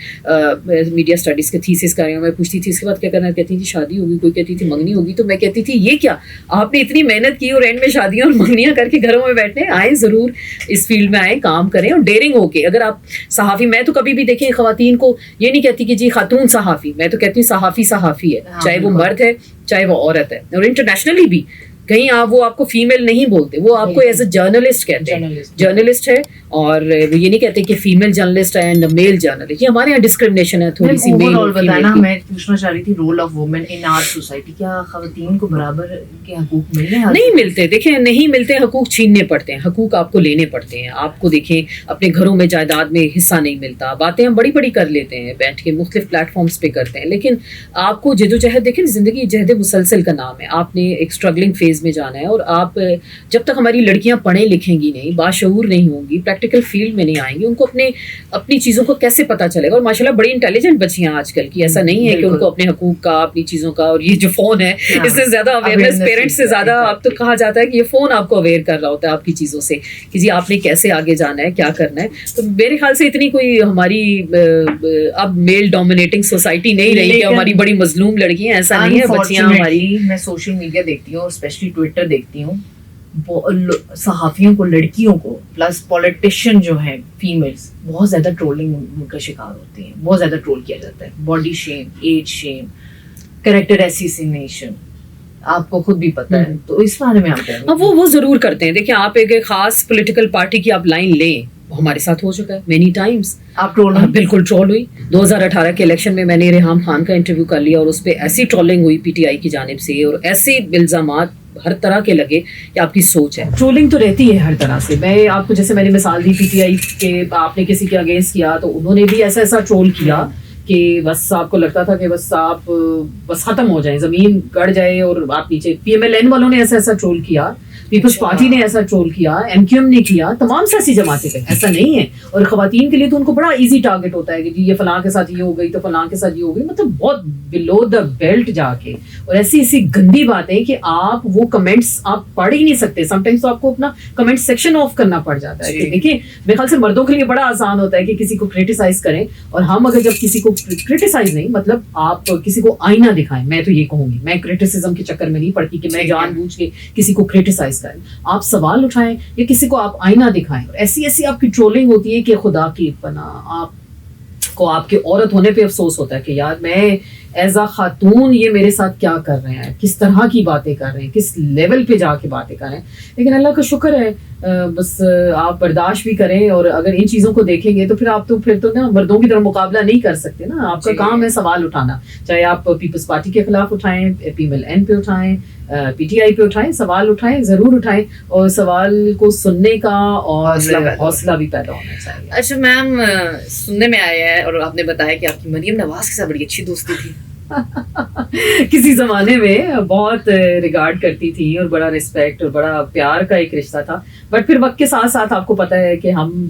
میڈیا اسٹڈیز کے تھیسس کر رہے ہیں, میں پوچھتی تھی اس کے بعد کیا کرنا, کہتی تھی شادی ہوگی, کوئی کہتی تھی منگنی ہوگی. تو میں کہتی تھی یہ کیا, آپ نے اتنی محنت کی اور اینڈ میں شادیاں اور منگنیاں کر کے گھروں میں بیٹھے, آئیں ضرور اس فیلڈ میں آئیں, کام کریں اور ڈیرنگ ہو کے. اگر آپ صحافی, میں تو کبھی بھی دیکھیں خواتین کو یہ نہیں کہتی کہ جی خاتون صحافی, میں تو کہتی ہوں صحافی ہے, چاہے وہ مرد ہے چاہے وہ عورت ہے. اور انٹرنیشنلی بھی کہیں وہ آپ کو فیمیل نہیں بولتے, وہ آپ کو ایز اے جرنلسٹ کہتے ہیں, جرنلسٹ ہے. اور وہ یہ نہیں کہتے کہ فیمیل جرنلسٹ ہے اینڈ میل جرنلسٹ. یہ ہمارے یہاں ڈسکریمنیشن ہے تھوڑی سی. بتانا میں پوچھنا چاہ رہی تھی, role of women in our society, کیا خواتین کو برابر کے حقوق مل رہے ہیں؟ نہیں ملتے. دیکھیں نہیں ملتے, حقوق چھیننے پڑتے ہیں, حقوق آپ کو لینے پڑتے ہیں. آپ کو دیکھیں اپنے گھروں میں جائیداد میں حصہ نہیں ملتا. باتیں ہم بڑی بڑی کر لیتے ہیں بیٹھ کے, مختلف پلیٹ فارمس پہ کرتے ہیں, لیکن آپ کو جدوجہد, دیکھیں زندگی جہد مسلسل کا نام ہے. آپ نے ایک اسٹرگلنگ فیز میں جانا ہے, اور آپ جب تک ہماری لڑکیاں پڑھیں لکھیں گی نہیں, باشعور نہیں ہوں گی, پریکٹیکل فیلڈ میں نہیں آئیں گی, ان کو اپنی چیزوں کو کیسے پتہ چلے گا. اور ماشاءاللہ بڑی انٹیلیجنٹ بچیاں آج کل کی, ایسا نہیں ہے کہ ان کو اپنے حقوق کا, اپنی چیزوں کا, اور یہ جو فون ہے اس سے زیادہ اویئرنیس پیرنٹس سے زیادہ اب تو کہا جاتا ہے کہ یہ فون آپ کو اویئر کر رہا ہوتا ہے آپ کی چیزوں سے کہ جی آپ نے کیسے آگے جانا ہے, کیا کرنا ہے. تو میرے خیال سے اتنی کوئی ہماری اب میل ڈومینیٹنگ سوسائٹی نہیں رہی کہ ہماری بڑی مظلوم لڑکیاں, ایسا نہیں ہے. بچیاں ہماری, میں سوشل میڈیا دیکھتی ہوں اور اسپیشلی ٹویٹر دیکھتی ہوں, صحافیوں کو, لڑکیوں کو, پلس پولیٹیشین جو ہیں فیمیلز, بہت زیادہ ٹرولنگ کا شکار ہوتی ہیں, بہت زیادہ ٹرول کیا جاتا ہے. باڈی شیم, ایج شیم, کریکٹر ایسیسینیشن, آپ کو خود بھی پتہ ہے. تو اس بارے میں آپ وہ ضرور کرتے ہیں. دیکھیں آپ ایک خاص پولیٹیکل پارٹی کی آپ لائن لیں, ہمارے ساتھ ہو چکا ہے مینی ٹائمز. آپ ٹرول, بالکل ٹرول ہوئی. 2018 کے الیکشن میں نے ریحام خان کا انٹرویو کر لیا اور اس پہ ایسی ٹرولنگ ہوئی پی ٹی آئی کی جانب سے, اور ایسے الزامات ہر طرح کے لگے کہ آپ کی سوچ ہے. ٹرولنگ تو رہتی ہے ہر طرح سے. میں آپ کو جیسے میں نے مثال دی پی ٹی آئی کے, آپ نے کسی کے اگینسٹ کیا تو انہوں نے بھی ایسا ٹرول کیا کہ بس آپ کو لگتا تھا کہ بس آپ بس ختم ہو جائیں, زمین گڑ جائے اور آپ نیچے. پی ایم ایل این والوں نے ایسا ٹرول کیا, پیپلز پارٹی نے ایسا ٹرول کیا, ایم کیو ایم نے کیا, تمام سیاسی جماعتیں کریں, ایسا نہیں ہے. اور خواتین کے لیے تو ان کو بڑا ایزی ٹارگٹ ہوتا ہے کہ جی یہ فلاں کے ساتھ یہ ہو گئی تو فلاں کے ساتھ یہ ہو گئی, مطلب بہت بلو دا بیلٹ جا کے, اور ایسی گندی باتیں کہ آپ وہ کمنٹس آپ پڑھ ہی نہیں سکتے. سم ٹائمس تو آپ کو اپنا کمنٹ سیکشن آف کرنا پڑ جاتا ہے. کہ دیکھیں میرے خیال سے مردوں کے لیے بڑا آسان ہوتا ہے کہ کسی کو کریٹیسائز کریں, اور ہم اگر جب کسی کو کریٹیسائز نہیں, مطلب آپ کسی کو آئینہ دکھائیں. میں تو یہ کہوں گی, میں کریٹیسزم کے چکر میں نہیں پڑتی کہ میں جان بوجھ کے کسی کو کریٹیسائز کریں. آپ سوال اٹھائیں یا کسی کو آپ آئینہ دکھائیں. ایسی آپ کی ٹرولنگ ہوتی ہے کہ خدا کی پناہ, آپ کو آپ کے عورت ہونے پہ افسوس ہوتا ہے کہ یار میں ایز اے خاتون یہ میرے ساتھ کیا کر رہے ہیں, کس طرح کی باتیں کر رہے ہیں, کس لیول پہ جا کے باتیں کر رہے ہیں. لیکن اللہ کا شکر ہے, بس آپ برداشت بھی کریں, اور اگر ان چیزوں کو دیکھیں گے تو پھر تو نا مردوں کی طرح مقابلہ نہیں کر سکتے نا. آپ کا کام ہے سوال اٹھانا, چاہے آپ پیپلز پارٹی کے خلاف اٹھائیں, PMLN پہ اٹھائیں, PTI پہ اٹھائیں, سوال اٹھائیں, ضرور اٹھائیں, اور سوال کو سننے کا اور حوصلہ بھی پیدا ہونا چاہیے. اچھا میم, سننے میں آیا ہے اور آپ نے بتایا کہ آپ کی مریم نواز کے ساتھ بڑی اچھی دوستی تھی. کسی زمانے میں بہت ریگارڈ کرتی تھی اور بڑا ریسپیکٹ اور بڑا پیار کا ایک رشتہ تھا, بٹ پھر وقت کے ساتھ ساتھ آپ کو پتہ ہے کہ ہم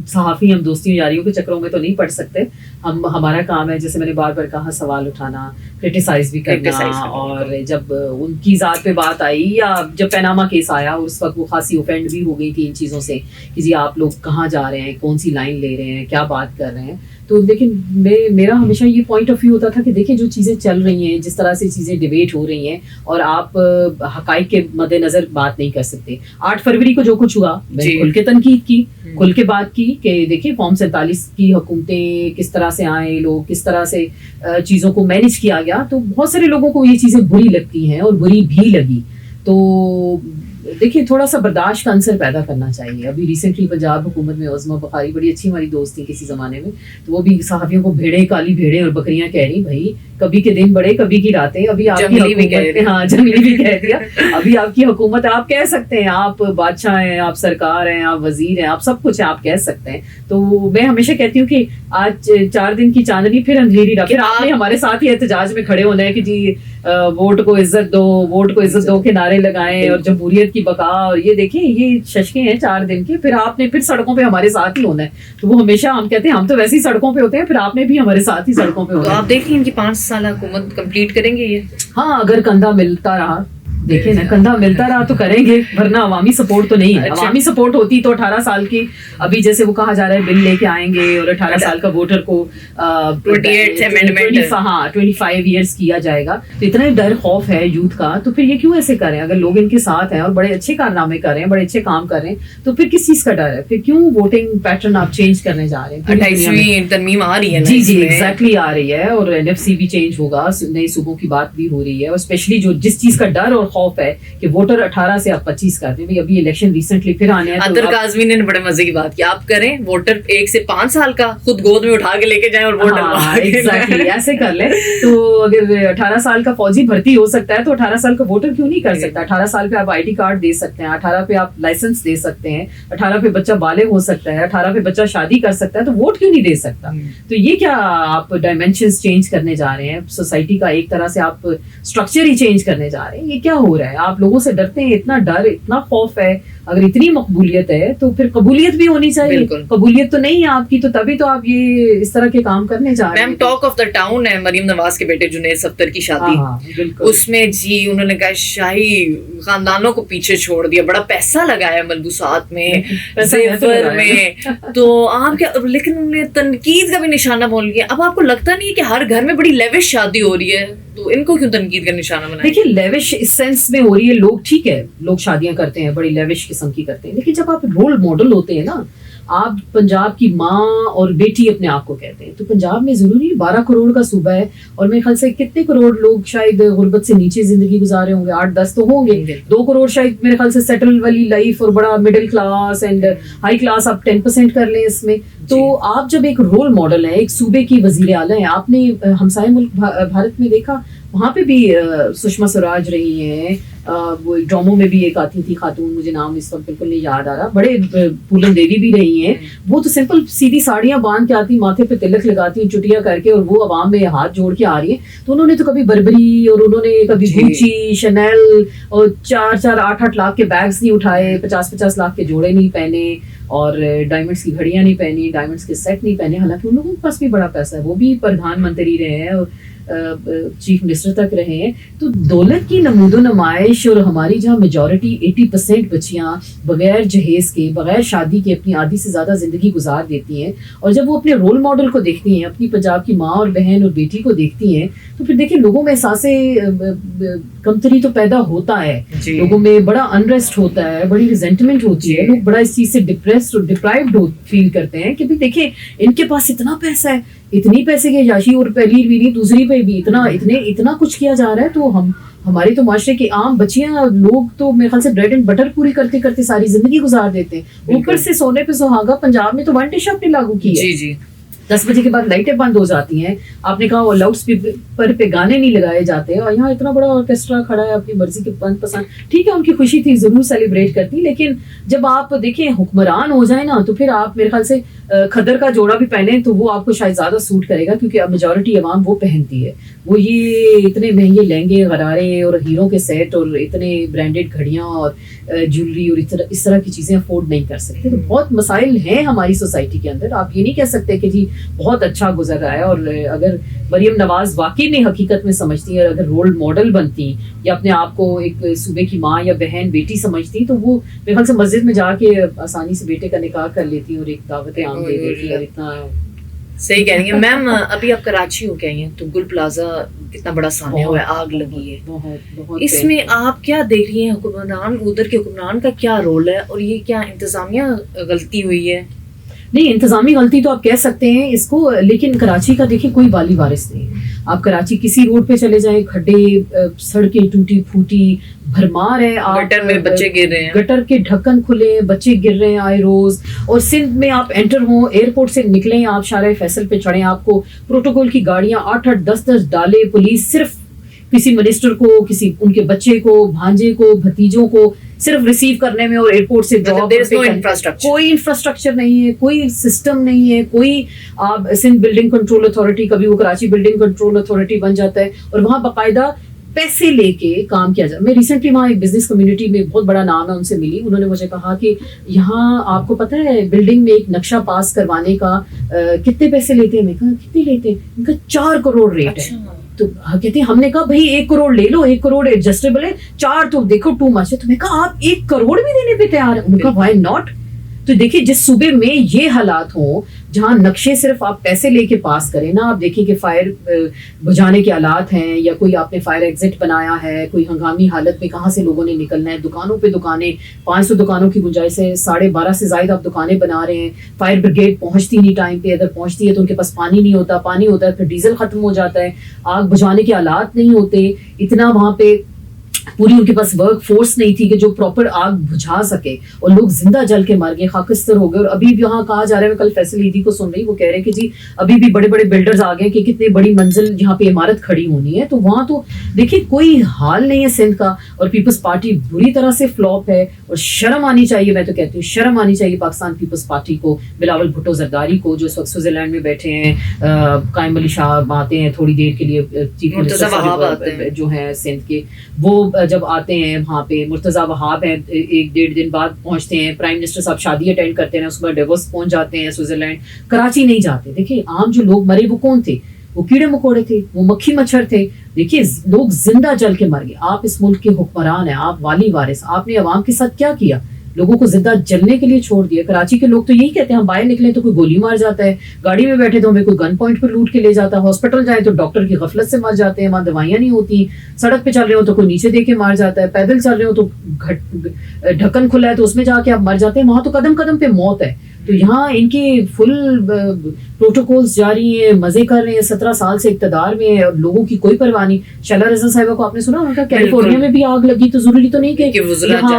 صحافی, ہم دوستیوں یاریوں کے چکروں میں تو نہیں پڑ سکتے. ہمارا کام ہے, جیسے میں نے بار بار کہا, سوال اٹھانا, کرٹیسائز بھی کرنا. اور جب ان کی ذات پہ بات آئی, یا جب پیناما کیس آیا, اس وقت وہ خاصی اوفینڈ بھی ہو گئی تھی ان چیزوں سے کہ جی آپ لوگ کہاں جا رہے ہیں, کون سی لائن لے رہے ہیں, کیا بات کر رہے ہیں. تو لیکن میرا ہمیشہ یہ پوائنٹ آف ویو ہوتا تھا کہ دیکھیں جو چیزیں چل رہی ہیں, جس طرح سے چیزیں ڈیبیٹ ہو رہی ہیں, اور آپ حقائق کے مد نظر بات نہیں کر سکتے. 8 فروری کو جو کچھ ہوا, میں نے کھل کے تنقید کی, کھل کے بات کی کہ دیکھیں فارم 47 کی حکومتیں کس طرح سے آئے, لوگ کس طرح سے چیزوں کو مینیج کیا گیا. تو بہت سارے لوگوں کو یہ چیزیں بری لگتی ہیں, اور بری بھی لگی. تو دیکھیے تھوڑا سا برداشت کا عنصر پیدا کرنا چاہیے. ابھی ریسنٹلی پنجاب حکومت میں عظمہ بخاری, بڑی اچھی ہماری دوست تھی کسی زمانے میں, تو وہ بھی صحافیوں کو بھیڑیں, کالی بھیڑیں اور بکریاں کہہ رہی. بھائی کبھی کے دن بڑے, کبھی کی راتیں. ابھی آپ کی حکومت, ہاں جنگلی بھی کہہ دیا, ابھی آپ کی حکومت ہے, آپ کہہ سکتے ہیں آپ بادشاہ ہیں, آپ سرکار ہیں, آپ وزیر ہیں, آپ سب کچھ ہیں, آپ کہہ سکتے ہیں. تو میں ہمیشہ کہتی ہوں کہ آج 4 دن کی چاندنی, پھر اندھیری رات. پھر آپ نے ہمارے ساتھ ہی احتجاج میں کھڑے ہونا ہے کہ جی ووٹ کو عزت دو, ووٹ کو عزت دو کے نعرے لگائیں, اور جمہوریت کی بقا, اور یہ دیکھیں یہ ششکیں ہیں 4 دن کی. پھر آپ نے پھر سڑکوں پہ ہمارے ساتھ ہی ہونا ہے. تو وہ ہمیشہ ہم کہتے ہیں ہم تو ویسے ہی سڑکوں پہ ہوتے ہیں, پھر آپ نے بھی ہمارے ساتھ ہی سڑکوں پہ ہونا ہے. تو آپ دیکھیں ان کی 5 سالہ حکومت کمپلیٹ کریں گے یہ. ہاں اگر کندھا ملتا رہا, دیکھیں نا, کندھا ملتا رہا تو کریں گے, ورنہ عوامی سپورٹ تو نہیں ہے. عوامی سپورٹ ہوتی تو 18 سال کی, ابھی جیسے وہ کہا جا رہا ہے بل لے کے آئیں گے, اور 18 سال کا ووٹر کو 25 ایئرس کیا جائے گا. تو اتنا ڈر خوف ہے یوتھ کا, تو پھر یہ کیوں ایسے کر رہے ہیں؟ اگر لوگ ان کے ساتھ ہیں اور بڑے اچھے کارنامے کر رہے ہیں, بڑے اچھے کام کر رہے ہیں, تو پھر کس چیز کا ڈر ہے؟ پھر کیوں ووٹنگ پیٹرن آپ چینج کرنے جا رہے ہیں؟ 28ویں ترمیم آ رہی ہے. جی جی ایگزیکٹلی آ رہی ہے, اور NFC بھی چینج ہوگا, نئے صوبوں کی بات بھی ہو رہی ہے. اور اسپیشلی جو جس چیز کا ڈر اور خوف ہے کہ ووٹر 18 سے آپ 25 کر دیں. ابھی الیکشن ریسنٹلی پھر آنے ہیں. ادر کاظمی نے بڑے مزے کی بات کی, آپ کریں ووٹر 1 سے 5 سال کا خود گود میں اٹھا کے لے کے جائیں اور ووٹ ڈلوا کے ایگزیکٹلی ایسے کر لیں. تو اگر 18 سال کا فوجی بھرتی ہو سکتا ہے تو 18 سال کا ووٹر کیوں نہیں کر سکتا؟ 18 سال پہ آپ ID کارڈ دے سکتے ہیں, 18 پہ آپ لائسنس دے سکتے ہیں, 18 پہ بچہ بالغ ہو سکتا ہے, 18 پہ بچہ شادی کر سکتا ہے, تو ووٹ کیوں نہیں دے سکتا؟ تو یہ کیا آپ ڈائمینشنز چینج کرنے جا رہے ہیں سوسائٹی کا؟ ایک طرح سے آپ اسٹرکچر ہی چینج کرنے جا رہے ہیں. یہ کیا ہو رہا ہے؟ آپ لوگوں سے ڈرتے ہیں, اتنا ڈر, اتنا خوف ہے. اگر اتنی مقبولیت ہے تو پھر قبولیت بھی ہونی چاہیے. قبولیت تو نہیں ہے آپ کی, تو تبھی تو آپ یہ اس طرح کے کام کرنے جا رہے ہیں. میم ٹاک آف دا ٹاؤن ہے مریم نواز کے بیٹے جنید صفتر کی شادی, اس میں جی انہوں نے کہا شاہی خاندانوں کو پیچھے چھوڑ دیا, بڑا پیسہ لگایا ملبوسات میں, زیور میں. تو آپ کیا, لیکن انہوں نے تنقید کا بھی نشانہ بول گیا. اب آپ کو لگتا نہیں ہے کہ ہر گھر میں بڑی لیوش شادی ہو رہی ہے, تو ان کو کیوں تنقید کا نشانہ بنایا؟ دیکھیے لیوش اس سینس میں ہو رہی ہے, لوگ ٹھیک ہے لوگ شادیاں کرتے ہیں, بڑی لیوش قسم کی کرتے ہیں, لیکن جب آپ رول ماڈل ہوتے ہیں نا, آپ پنجاب کی ماں اور بیٹی اپنے آپ کو کہتے ہیں, تو پنجاب میں ضروری 12 کروڑ کا صوبہ ہے, اور میرے خیال سے کتنے کروڑ لوگ شاید غربت سے نیچے زندگی گزارے ہوں گے, 8-10 تو ہوں گے. 2 کروڑ شاید میرے خیال سے سیٹل والی لائف, اور بڑا middle class and high class آپ 10% کر لیں اس میں. تو آپ جب ایک رول ماڈل ہیں, ایک صوبے کی وزیر اعلیٰ ہیں, آپ نے ہمسائے ملک بھارت میں دیکھا, وہاں پہ بھی سشما سوراج رہی ہیں, وہ ڈراموں میں بھی ایک آتی تھی خاتون, مجھے نام اس وقت بالکل نہیں یاد آ رہا, بڑے پولن دیوی بھی رہی ہیں. وہ تو سمپل سیدھی ساڑیاں باندھ کے آتی, ماتھے پہ تلک لگاتی ہیں, چٹیاں کر کے, اور وہ عوام میں ہاتھ جوڑ کے آ رہی ہیں. تو انہوں نے تو کبھی بربری, اور انہوں نے کبھی گوچی, شنیل, اور 4-8 لاکھ کے بیگز نہیں اٹھائے, 50 لاکھ کے جوڑے نہیں پہنے, اور ڈائمنڈس کی گھڑیاں نہیں پہنی, ڈائمنڈس کے سیٹ نہیں پہنے. حالانکہ ان لوگوں کے پاس بھی بڑا پیسہ ہے, وہ بھی پردھان منتری رہے ہیں اور چیف منسٹر تک رہے ہیں. تو دولت کی نمود و نمائش اور ہماری جہاں میجورٹی 80% بچیاں بغیر جہیز کے بغیر شادی کے اپنی آدھی سے زیادہ زندگی گزار دیتی ہیں, اور جب وہ اپنے رول ماڈل کو دیکھتی ہیں, اپنی پنجاب کی ماں اور بہن اور بیٹی کو دیکھتی ہیں, تو پھر دیکھیں لوگوں میں احساس کمتری تو پیدا ہوتا ہے, لوگوں میں بڑا انریسٹ ہوتا ہے, بڑی ریزنٹمنٹ ہوتی ہے, لوگ بڑا اس چیز سے ڈپریسڈ اور ڈپرائیوڈ فیل کرتے ہیں کہ بھی دیکھیں ان کے پاس اتنا پیسہ ہے, اتنی پیسے کی عیاشی, اور پہلی بھی دوسری پہ بھی اتنا کچھ کیا جا رہا ہے, تو ہماری تو معاشرے کی عام بچیاں لوگ تو میرے خیال سے بریڈ اینڈ بٹر پوری کرتے کرتے ساری زندگی گزار دیتے ہیں, اوپر سے سونے پہ سہاگا. پنجاب میں تو 1 ڈش آپ نے لاگو کی ہے, جی 10 بجے کے بعد لائٹیں بند ہو جاتی ہیں. آپ نے کہا وہ لاؤڈ اسپیکر پہ گانے نہیں لگائے جاتے, اور یہاں اتنا بڑا آرکیسٹرا کھڑا ہے اپنی مرضی کے من پسند. ٹھیک ہے ان کی خوشی تھی, ضرور سیلیبریٹ کرتی, لیکن جب آپ دیکھیں حکمران ہو جائیں نا تو پھر آپ میرے خیال سے کھدر کا جوڑا بھی پہنے تو وہ آپ کو شاید زیادہ سوٹ کرے گا, کیونکہ اب میجورٹی عوام وہ پہنتی ہے. وہ یہ اتنے مہنگے لہنگے غرارے اور ہیروں کے سیٹ اور اتنے برانڈیڈ گھڑیاں اور جیولری اور اس طرح کی چیزیں افورڈ نہیں کر سکتے. تو بہت مسائل ہیں ہماری سوسائٹی کے اندر. آپ یہ نہیں کہہ سکتے کہ جی بہت اچھا گزر رہا ہے. اور اگر مریم نواز واقعی میں حقیقت میں سمجھتی ہے, اگر رول ماڈل بنتی یا اپنے آپ کو ایک صوبے کی ماں یا بہن بیٹی سمجھتی, تو وہ میرے خیال سے مسجد میں جا کے آسانی سے بیٹے کا نکاح کر لیتی اور ایک دعوت عام دے دیتی. اور اتنا صحیح کہہ رہی ہیں میم. ابھی آپ کراچی ہو کے آئی ہیں تو گل پلازا کتنا بڑا سامنے ہوا ہے, آگ لگی ہے, اس میں آپ کیا دیکھ رہی ہیں؟ حکمران, ادھر کے حکمران کا کیا رول ہے, اور یہ کیا انتظامیہ غلطی ہوئی ہے؟ نہیں, انتظامی غلطی تو آپ کہہ سکتے ہیں اس کو, لیکن کراچی کا دیکھیں کوئی والی وارث نہیں. آپ کراچی کسی روڈ پہ چلے جائیں, کھڈے, سڑکیں ٹوٹی پھوٹی بھرمار ہے, گٹر میں بچے گر رہے ہیں, گٹر کے ڈھکن کھلے, بچے گر رہے ہیں آئے روز. اور سندھ میں آپ انٹر ہوں, ایئرپورٹ سے نکلیں, آپ شارع فیصل پہ چڑھیں, آپ کو پروٹوکول کی گاڑیاں 8-8 10-10 ڈالے پولیس, صرف کسی منسٹر کو, کسی ان کے بچے کو, بھانجے کو, بھتیجوں کو صرف ریسیو کرنے میں اور ایئرپورٹ سے کوئی انفراسٹرکچر نہیں ہے, کوئی سسٹم نہیں ہے, کوئی. آپ سندھ بلڈنگ کنٹرول اتھارٹی, کبھی وہ کراچی بلڈنگ کنٹرول اتھارٹی بن جاتا ہے, اور وہاں باقاعدہ پیسے لے کے کام کیا جائے. میں ریسنٹلی وہاں ایک بزنس کمیونٹی میں بہت بڑا نام ہے, ان سے ملی. انہوں نے مجھے کہا کہ یہاں آپ کو پتہ ہے بلڈنگ میں ایک نقشہ پاس کروانے کا کتنے پیسے لیتے ہیں؟ میں کہا کتنے لیتے ہیں؟ ان کا 4 کروڑ ریٹ ہے. تو کہتے ہیں, ہم نے کہا بھائی 1 کروڑ لے لو, 1 کروڑ ایڈجسٹیبل ہے, 4 تو دیکھو ٹو مچ ہے. تو میں کہا آپ 1 کروڑ بھی دینے پہ تیار ہیں؟ انہوں نے کہا وائی ناٹ. تو دیکھیے جس صوبے میں یہ حالات ہوں, جہاں نقشے صرف آپ پیسے لے کے پاس کریں نا, آپ دیکھیں کہ فائر بجھانے کے آلات ہیں, یا کوئی آپ نے فائر ایگزٹ بنایا ہے, کوئی ہنگامی حالت میں کہاں سے لوگوں نے نکلنا ہے, دکانوں پہ دکانیں, 500 دکانوں کی گنجائش ہے, 12.5 سے زائد آپ دکانیں بنا رہے ہیں, فائر بریگیڈ پہنچتی نہیں ٹائم پہ, اگر پہنچتی ہے تو ان کے پاس پانی نہیں ہوتا, پانی ہوتا ہے پھر ڈیزل ختم ہو جاتا ہے, آگ بجھانے کے آلات نہیں ہوتے, اتنا وہاں پہ پوری ان کے پاس ورک فورس نہیں تھی کہ جو پراپر آگ بجھا سکے, اور لوگ زندہ جل کے مر گئے, خاکستر ہو گئے. اور ابھی بھی وہاں کہا جا رہا ہے, میں کل فیصل عیدی کو سن رہی, وہ کہہ رہے کہ جی ابھی بھی بڑے بڑے بلڈرز آ گئے کہ کتنی بڑی منزل جہاں پہ عمارت کھڑی ہونی ہے. تو وہاں تو دیکھیں کوئی حال نہیں ہے سندھ کا, اور پیپلز پارٹی بری طرح سے فلاپ ہے. اور شرم آنی چاہیے, میں تو کہتی ہوں شرم آنی چاہیے پاکستان پیپلز پارٹی کو, بلاول بھٹو زرداری کو جو اس وقت سوئٹزرلینڈ میں بیٹھے ہیں, قائم علی شاہ آتے ہیں تھوڑی دیر کے لیے, چیف منسٹر جو ہیں سندھ کے, وہ جب آتے ہیں وہاں پہ, مرتضیٰ وہاب ہیں 1-1.5 دن بعد پہنچتے ہیں, پرائم منسٹر صاحب شادی اٹینڈ کرتے ہیں, اس کے بعد ڈیوس پہنچ جاتے ہیں سوئٹزرلینڈ, کراچی نہیں جاتے. دیکھیں عام جو لوگ مرے وہ کون تھے؟ وہ کیڑے مکوڑے تھے, وہ مکھی مچھر تھے. دیکھیے لوگ زندہ جل کے مر گئے. آپ اس ملک کے حکمران ہیں, آپ والی وارث, آپ نے عوام کے ساتھ کیا کیا؟ لوگوں کو زندہ جلنے کے لیے چھوڑ دیا. کراچی کے لوگ تو یہی کہتے ہیں ہم باہر نکلیں تو کوئی گولی مار جاتا ہے, گاڑی میں بیٹھے تو ہمیں کوئی گن پوائنٹ پہ لوٹ کے لے جاتا ہے, ہاسپٹل جائیں تو ڈاکٹر کی غفلت سے مر جاتے ہیں, وہاں دوائیاں نہیں ہوتی, سڑک پہ چل رہے ہو تو کوئی نیچے دے کے مار جاتا ہے, پیدل چل رہے ہو تو ڈھکن کھلا ہے تو اس میں جا کے آپ مر جاتے ہیں. وہاں تو قدم قدم پہ موت ہے. تو یہاں ان کی فل پروٹوکولز جاری ہیں, مزے کر رہے ہیں, 17 سال سے اقتدار میں ہے, اور لوگوں کی کوئی پرواہ نہیں. شیلا رضا صاحبہ کو آپ نے سنا ہوگا کیلیفورنیا میں بھی آگ لگی, تو ضروری تو نہیں کہ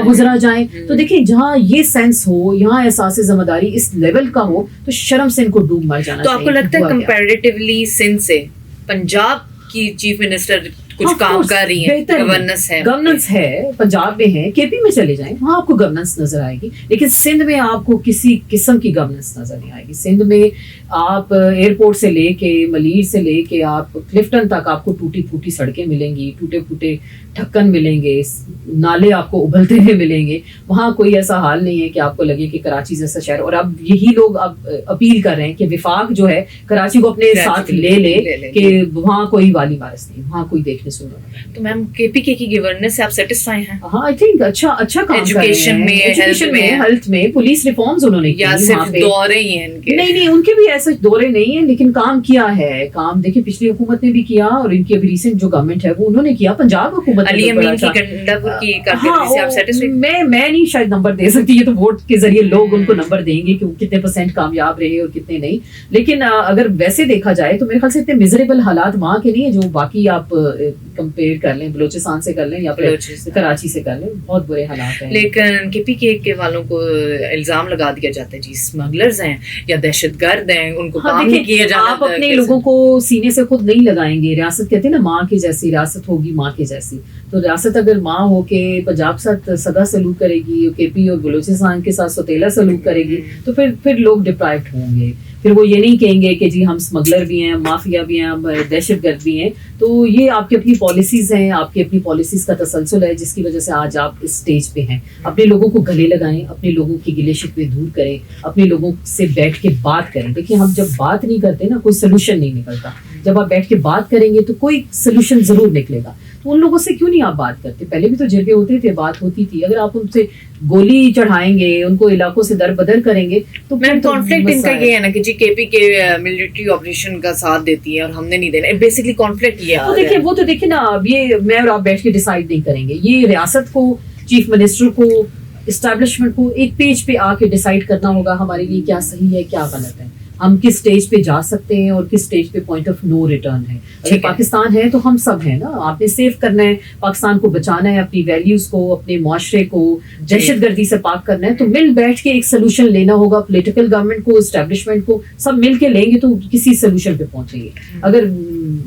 گزرا جائیں. تو دیکھیں جہاں یہ سینس ہو, یہاں احساس ذمہ داری اس لیول کا ہو, تو شرم سے ان کو ڈوب مر جانا چاہیے. تو آپ کو لگتا ہے کمپیریٹیولی سندھ سے پنجاب کی چیف منسٹر کچھ کام کر رہی ہیں, گورننس ہے, پنجاب میں ہے, کے پی میں چلے جائیں وہاں آپ کو گورننس نظر آئے گی, لیکن سندھ میں آپ کو کسی قسم کی گورننس نظر نہیں آئے گی. سندھ میں آپ ایئرپورٹ سے لے کے ملیر سے لے کے آپ کلفٹن تک آپ کو ٹوٹی پھوٹی سڑکیں ملیں گی, ٹوٹے پھوٹے ڈھکن ملیں گے, نالے آپ کو ابلتے ہوئے ملیں گے. وہاں کوئی ایسا حال نہیں ہے کہ آپ کو لگے کہ کراچی جیسا شہر. اور اب یہی لوگ اب اپیل کر رہے ہیں کہ وفاق جو ہے کراچی کو اپنے ساتھ لے لے, کہ وہاں کوئی والی وارث نہیں, وہاں کوئی دیکھنے دیکھنے سننے کو ملا. تو میم KPK کی گورننس سے آپ سیٹسفائی ہیں؟ ہاں آئی تھنک اچھا کام ایجوکیشن میں، ہیلتھ میں پولیس ریفارمز انہوں نے یا صرف دورے ہی ہیں ان کے؟ نہیں ان کے بھی ایسے دورے نہیں ہیں، لیکن کام کیا ہے. کام دیکھیں پچھلی حکومت نے بھی کیا اور ان کی ابھی ریسنٹ جو گورنمنٹ ہے وہ انہوں نے کیا. پنجاب حکومت علی امین کی گنڈاپور کی کارکردگی سے آپ سیٹسفائی؟ میں نہیں شاید نمبر دے سکتی، یہ تو ووٹ کے ذریعے لوگ ان کو نمبر دیں گے کہ وہ کتنے % کامیاب رہے اور کتنے نہیں. لیکن اگر ویسے دیکھا جائے تو میرے خیال سے اتنے میزریبل حالات وہاں کے نہیں ہیں جو باقی آپ کمپیئر کر لیں بلوچستان سے کر لیں یا پھر کراچی سے کر لیں. بہت برے حالات ہیں. لیکن KPK کے والوں کو الزام لگا دیا جاتا ہے جی اسمگلرز ہیں یا دہشت گرد ہیں، ان کو کام نہیں کیا جاتا. آپ اپنے لوگوں کو سینے سے خود نہیں لگائیں گے. ریاست کہتے ہیں نا ماں کی جیسی ریاست ہوگی ماں کی جیسی. تو ریاست اگر ماں ہو کے پنجاب کے ساتھ سدا سلوک کرے گی، KP اور بلوچستان کے ساتھ سوتیلا سلوک کرے گی، تو پھر لوگ ڈپرائیوڈ ہوں گے. پھر وہ یہ نہیں کہیں گے کہ جی ہم اسمگلر بھی ہیں، مافیا بھی ہیں، دہشت گرد بھی ہیں. تو یہ آپ کی اپنی پالیسیز ہیں، آپ کی اپنی پالیسیز کا تسلسل ہے جس کی وجہ سے آج آپ اس سٹیج پہ ہیں. اپنے لوگوں کو گلے لگائیں، اپنے لوگوں کی گلے شکوے دور کریں، اپنے لوگوں سے بیٹھ کے بات کریں. دیکھیں ہم جب بات نہیں کرتے نا کوئی سلوشن نہیں نکلتا. جب آپ بیٹھ کے بات کریں گے تو کوئی سلوشن ضرور نکلے گا. تو ان لوگوں سے کیوں نہیں آپ بات کرتے؟ پہلے بھی تو جرگے ہوتے تھے، بات ہوتی تھی. اگر آپ ان سے گولی چڑھائیں گے، ان کو علاقوں سے در بدر کریں گے تو میم کانفلکٹ ان کا یہ ہے نا کہ جی KPK ملٹری آپریشن کا ساتھ دیتی ہے اور ہم نے نہیں دینا. بیسکلی کانفلکٹ یہ ہے. دیکھیں وہ تو دیکھیں نا، اب یہ میں اور آپ بیٹھ کے ڈیسائیڈ نہیں کریں گے. یہ ریاست کو، چیف منسٹر کو، اسٹیبلشمنٹ کو ایک پیج پہ آ کے ڈیسائیڈ کرنا ہوگا ہمارے لیے کیا صحیح ہے کیا غلط ہے. ہم کس سٹیج پہ جا سکتے ہیں اور کس سٹیج پہ پوائنٹ آف نو ریٹرن ہے. اگر پاکستان ہے تو ہم سب ہیں نا. آپ نے سیف کرنا ہے، پاکستان کو بچانا ہے، اپنی ویلیوز کو، اپنے معاشرے کو دہشت گردی سے پاک کرنا ہے. تو مل بیٹھ کے ایک سلوشن لینا ہوگا. پولیٹیکل گورنمنٹ کو، اسٹیبلشمنٹ کو، سب مل کے لیں گے تو کسی سلوشن پہ پہنچیں گے. اگر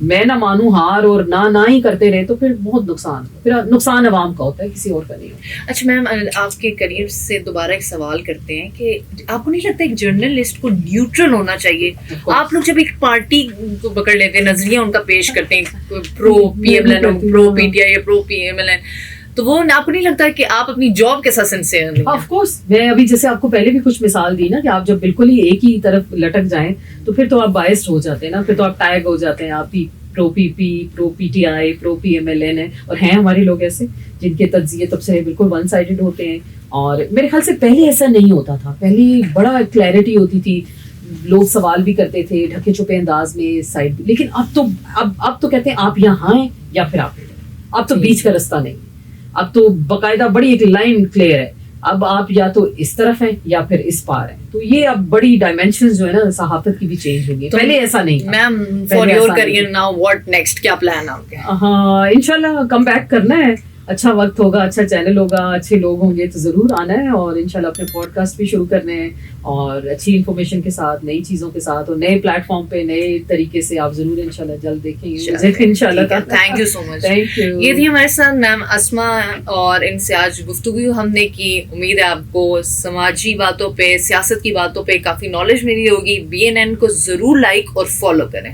میں نہ مانوں ہار اور نہ ہی کرتے رہے تو پھر بہت نقصان عوام کا ہوتا ہے، کسی اور کا نہیں ہوتا. اچھا میم آپ کے کریئر سے دوبارہ ایک سوال کرتے ہیں کہ آپ کو نہیں لگتا ایک جرنلسٹ کو نیوٹرل ہونا چاہیے؟ آپ لوگ جب ایک پارٹی کو پکڑ لیتے ہیں، نظریہ ان کا پیش کرتے ہیں، پرو PMLN، پرو PTI یا پرو PMLN، تو وہ آپ کو نہیں لگتا کہ آپ اپنی جاب کے ساتھ سنسیئر نہیں ہیں؟ Of course. میں ابھی جیسے آپ کو پہلے بھی کچھ مثال دی نا کہ آپ جب بالکل ہی ایک ہی طرف لٹک جائیں تو پھر تو آپ بائسڈ ہو جاتے ہیں نا. پھر تو آپ ٹیگ ہو جاتے ہیں. آپ بھی پرو PP، پرو PTI، پرو PMLN ہیں. اور ہیں ہمارے لوگ ایسے جن کے تجزیے تب سے بالکل ون سائڈڈ ہوتے ہیں. اور میرے خیال سے پہلے ایسا نہیں ہوتا تھا. پہلے بڑا کلیئرٹی ہوتی تھی، لوگ سوال بھی کرتے تھے ڈھکے چھپے انداز میں سائڈ. لیکن اب تو کہتے ہیں آپ یہاں ہیں یا پھر آپ ادھر. اب تو بیچ کا رستہ نہیں. اب تو باقاعدہ بڑی ایک لائن کلیئر ہے. اب آپ یا تو اس طرف ہیں یا پھر اس پار ہیں. تو یہ اب بڑی ڈائمینشنز جو ہے نا صحافت کی بھی چینج ہوگی. پہلے ایسا نہیں تھا. Ma'am for your career now what next, کیا پلان آپ کے؟ ہاں انشاءاللہ کم بیک کرنا ہے. اچھا وقت ہوگا، اچھا چینل ہوگا، اچھے لوگ ہوں گے تو ضرور آنا ہے. اور انشاءاللہ اپنے پوڈ کاسٹ بھی شروع کرنے ہیں اور اچھی انفارمیشن کے ساتھ، نئی چیزوں کے ساتھ اور نئے پلیٹ فارم پہ نئے طریقے سے آپ ضرور انشاءاللہ جلد دیکھیں گے انشاءاللہ. Thank you so much. Thank you. یہ تھی ہمارے ساتھ میم اسما اور ان سے آج گفتگو ہم نے کی. امید ہے آپ کو سماجی باتوں پہ، سیاست کی باتوں پہ کافی نالج ملی ہوگی. BNN کو ضرور لائک اور فالو کریں.